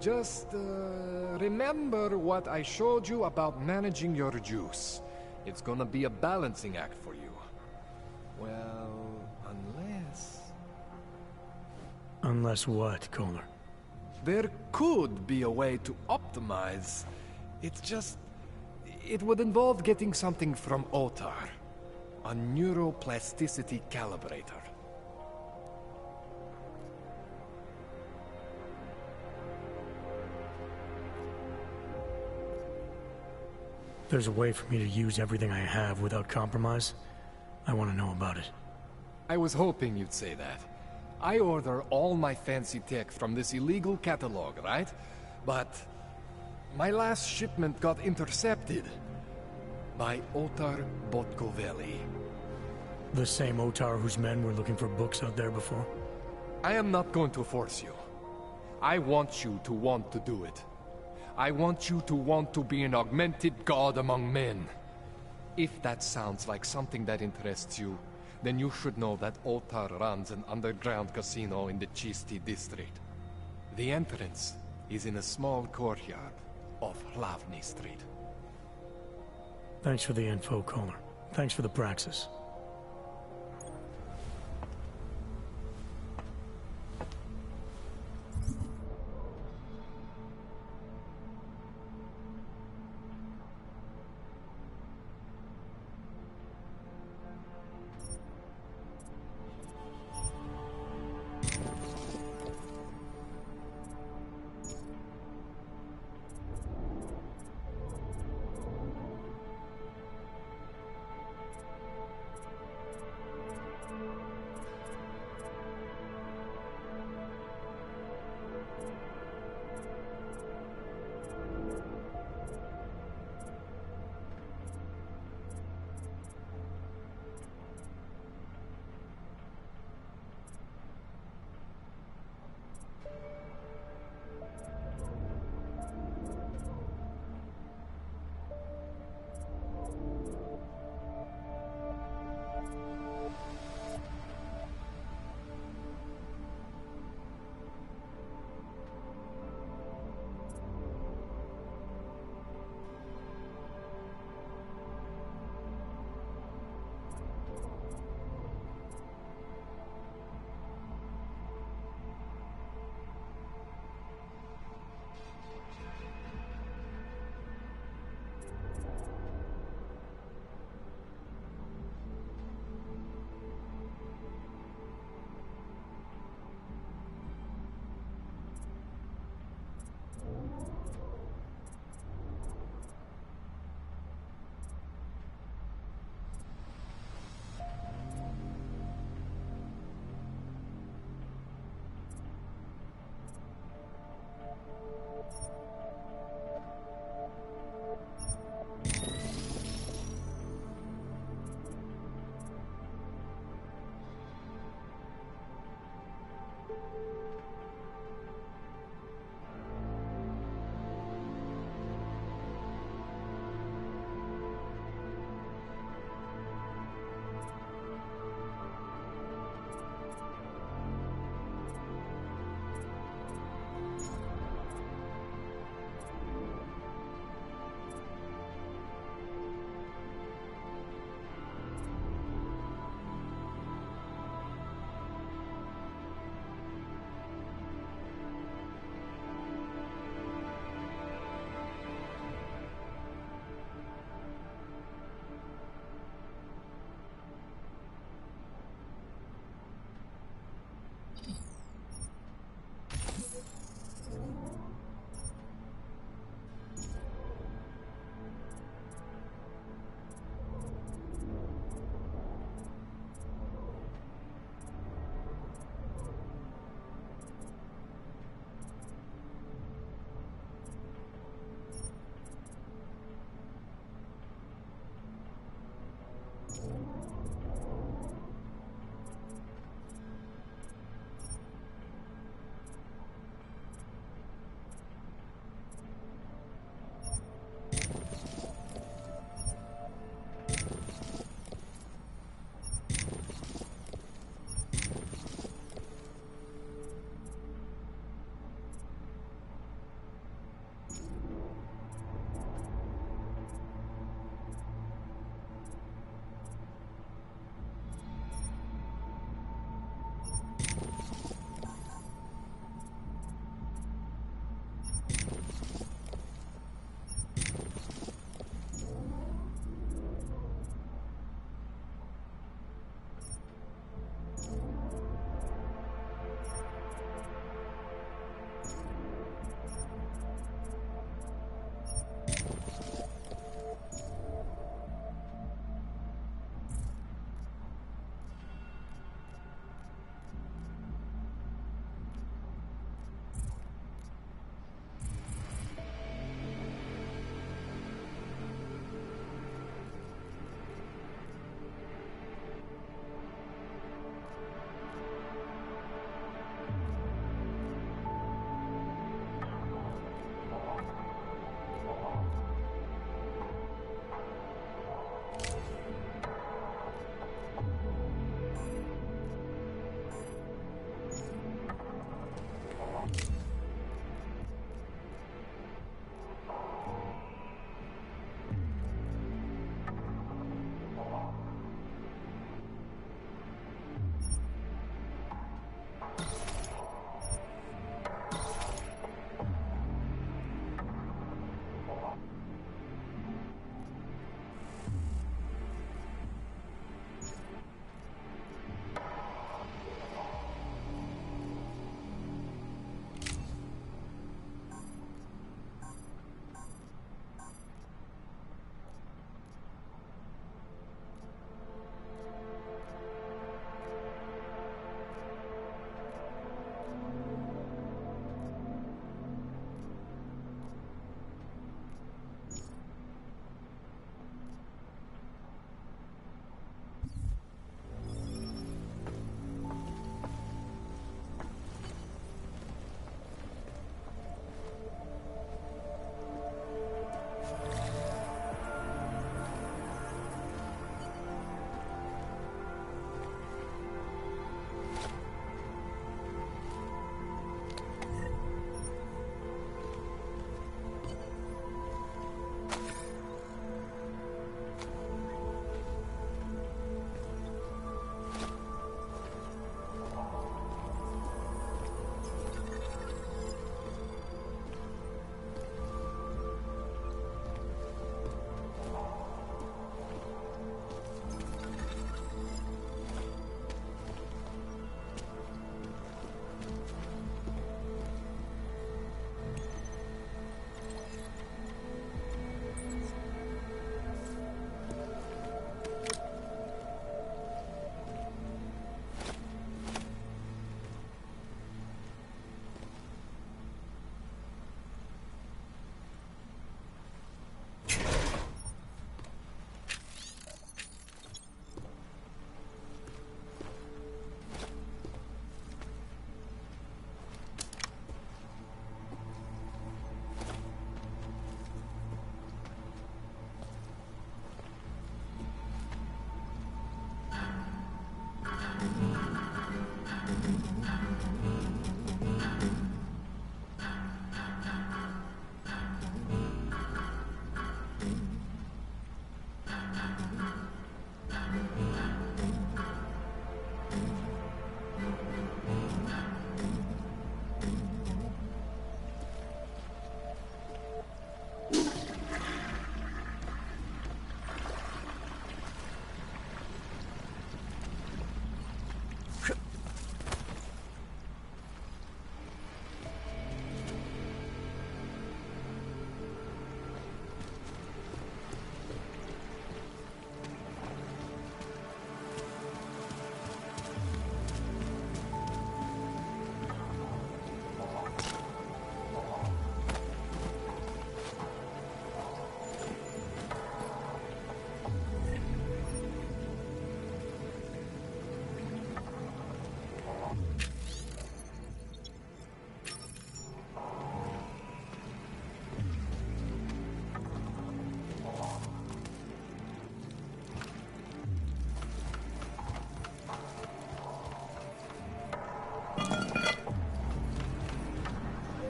Just, remember what I showed you about managing your juice. It's gonna be a balancing act for you. Well, unless... Unless what, Kohler? There could be a way to optimize. It's just... it would involve getting something from Otar. A neuroplasticity calibrator. There's a way for me to use everything I have without compromise. I want to know about it. I was hoping you'd say that. I order all my fancy tech from this illegal catalog, right? But my last shipment got intercepted by Otar Botkoveli. The same Otar whose men were looking for books out there before? I am not going to force you. I want you to want to do it. I want you to want to be an augmented god among men. If that sounds like something that interests you, then you should know that Otar runs an underground casino in the Chisti district. The entrance is in a small courtyard off Hlavny Street. Thanks for the info, Kohler. Thanks for the praxis.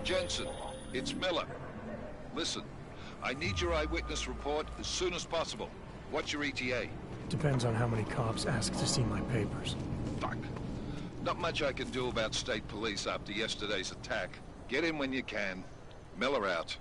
Jensen, it's Miller. Listen, I need your eyewitness report as soon as possible. What's your ETA? Depends on how many cops ask to see my papers. Fuck. Not much I can do about state police after yesterday's attack. Get in when you can. Miller out.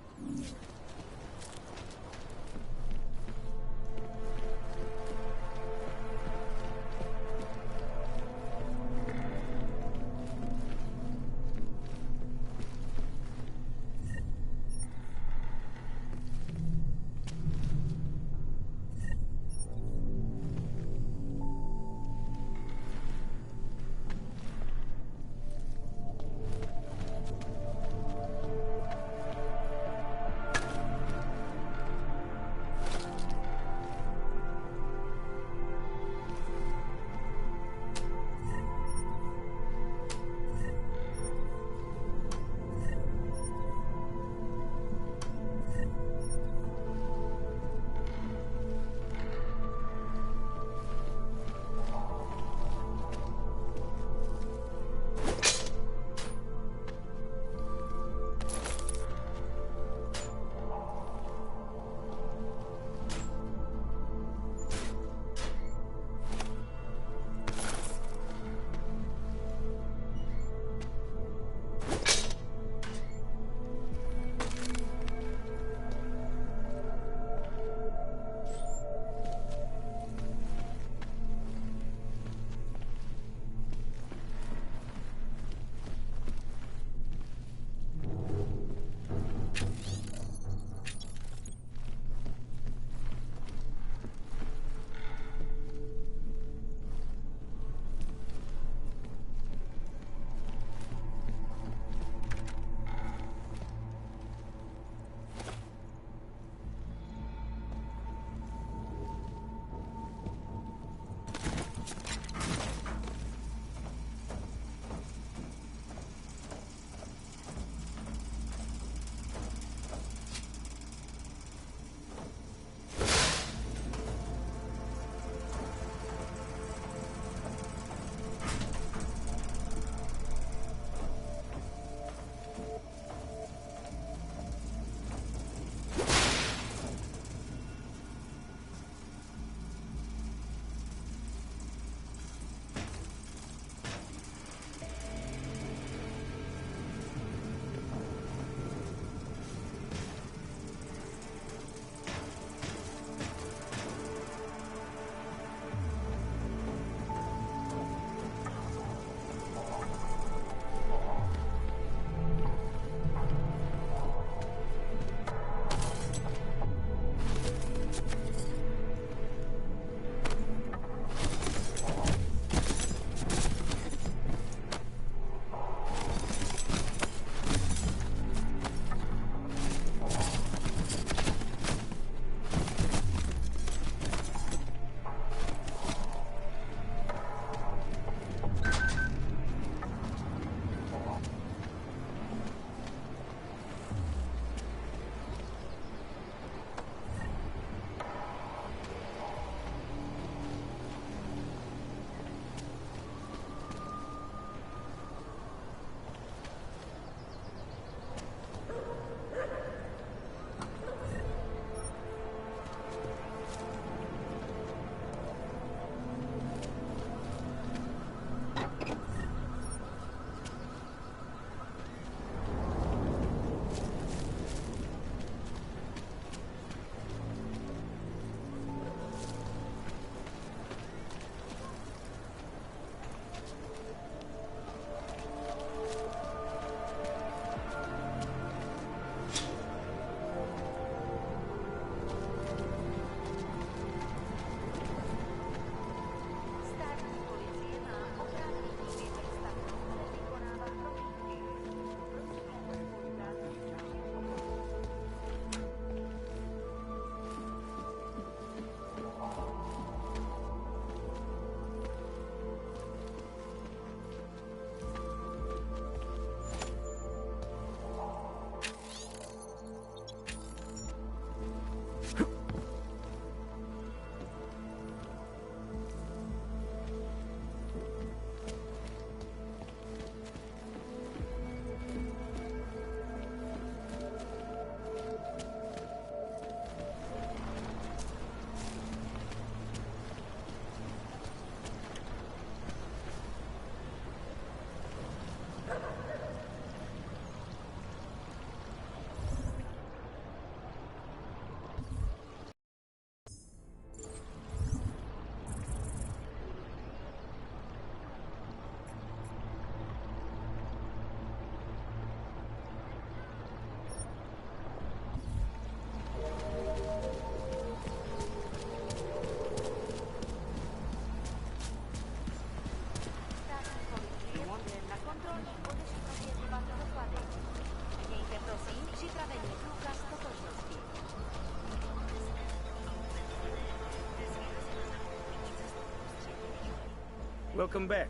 Welcome back.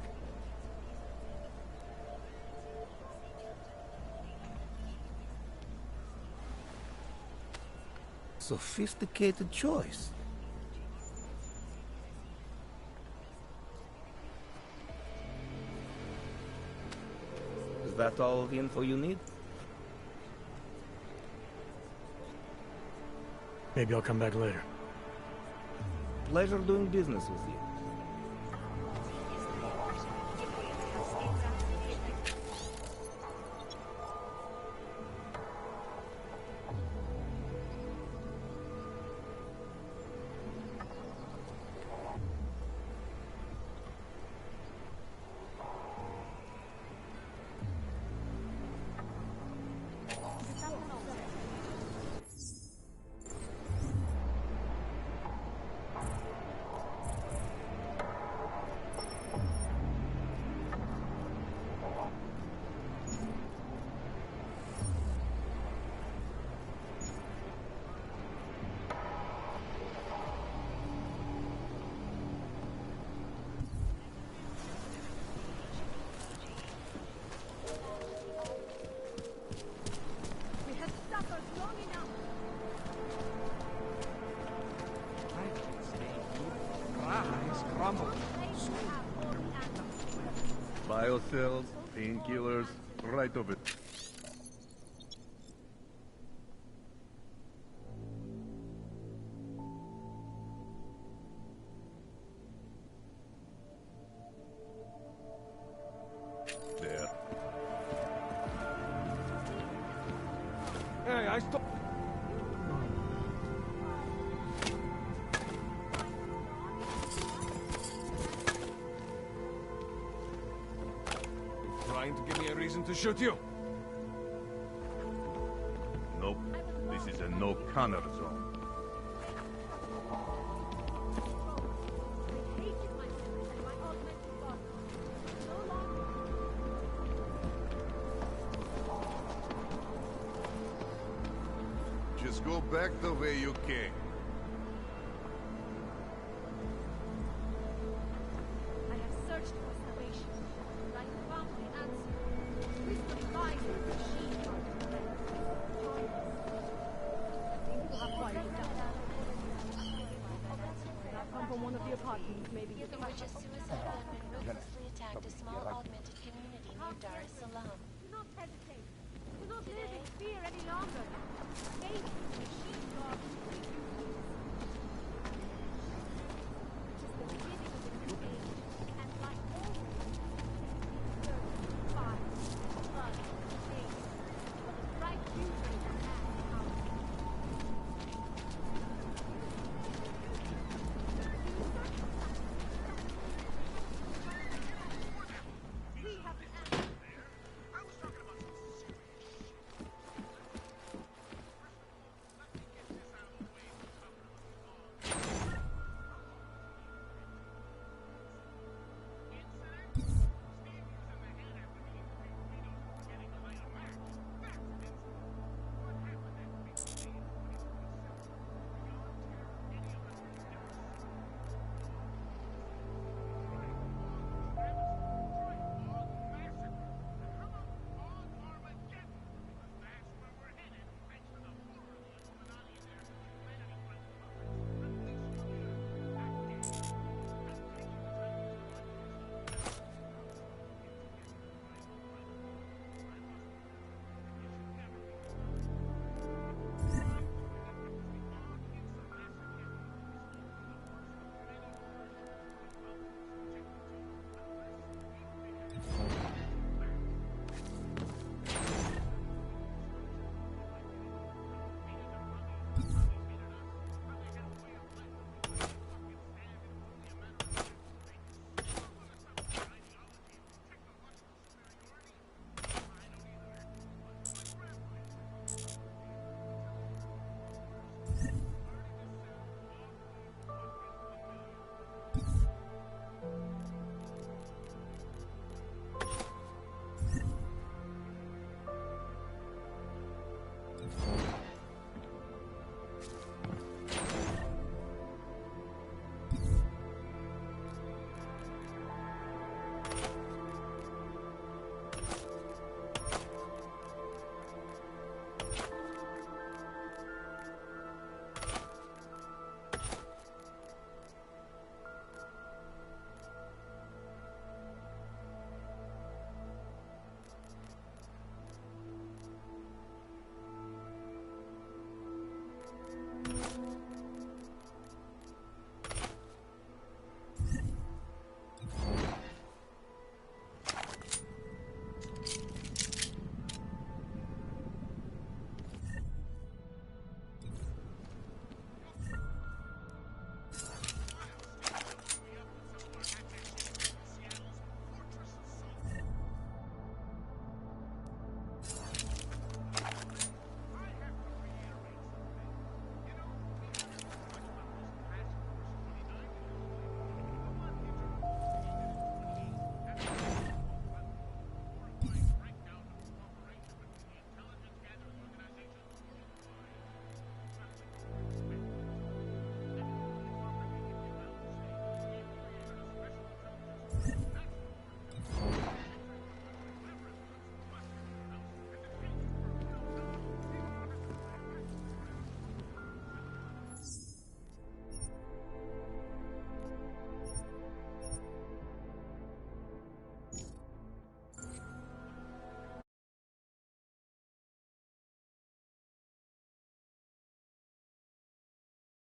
Sophisticated choice. Is that all the info you need? Maybe I'll come back later. Pleasure doing business with you. Biocells, painkillers, right of it. There. Hey, I stop. Trying to give me a reason to shoot you? Nope. This is a no-connor zone. Just go back the way you came. I have searched for salvation, but I have found the answer. Wisdom lies in the machine. Seem to have quieted down. I come from one of the apartments, maybe you can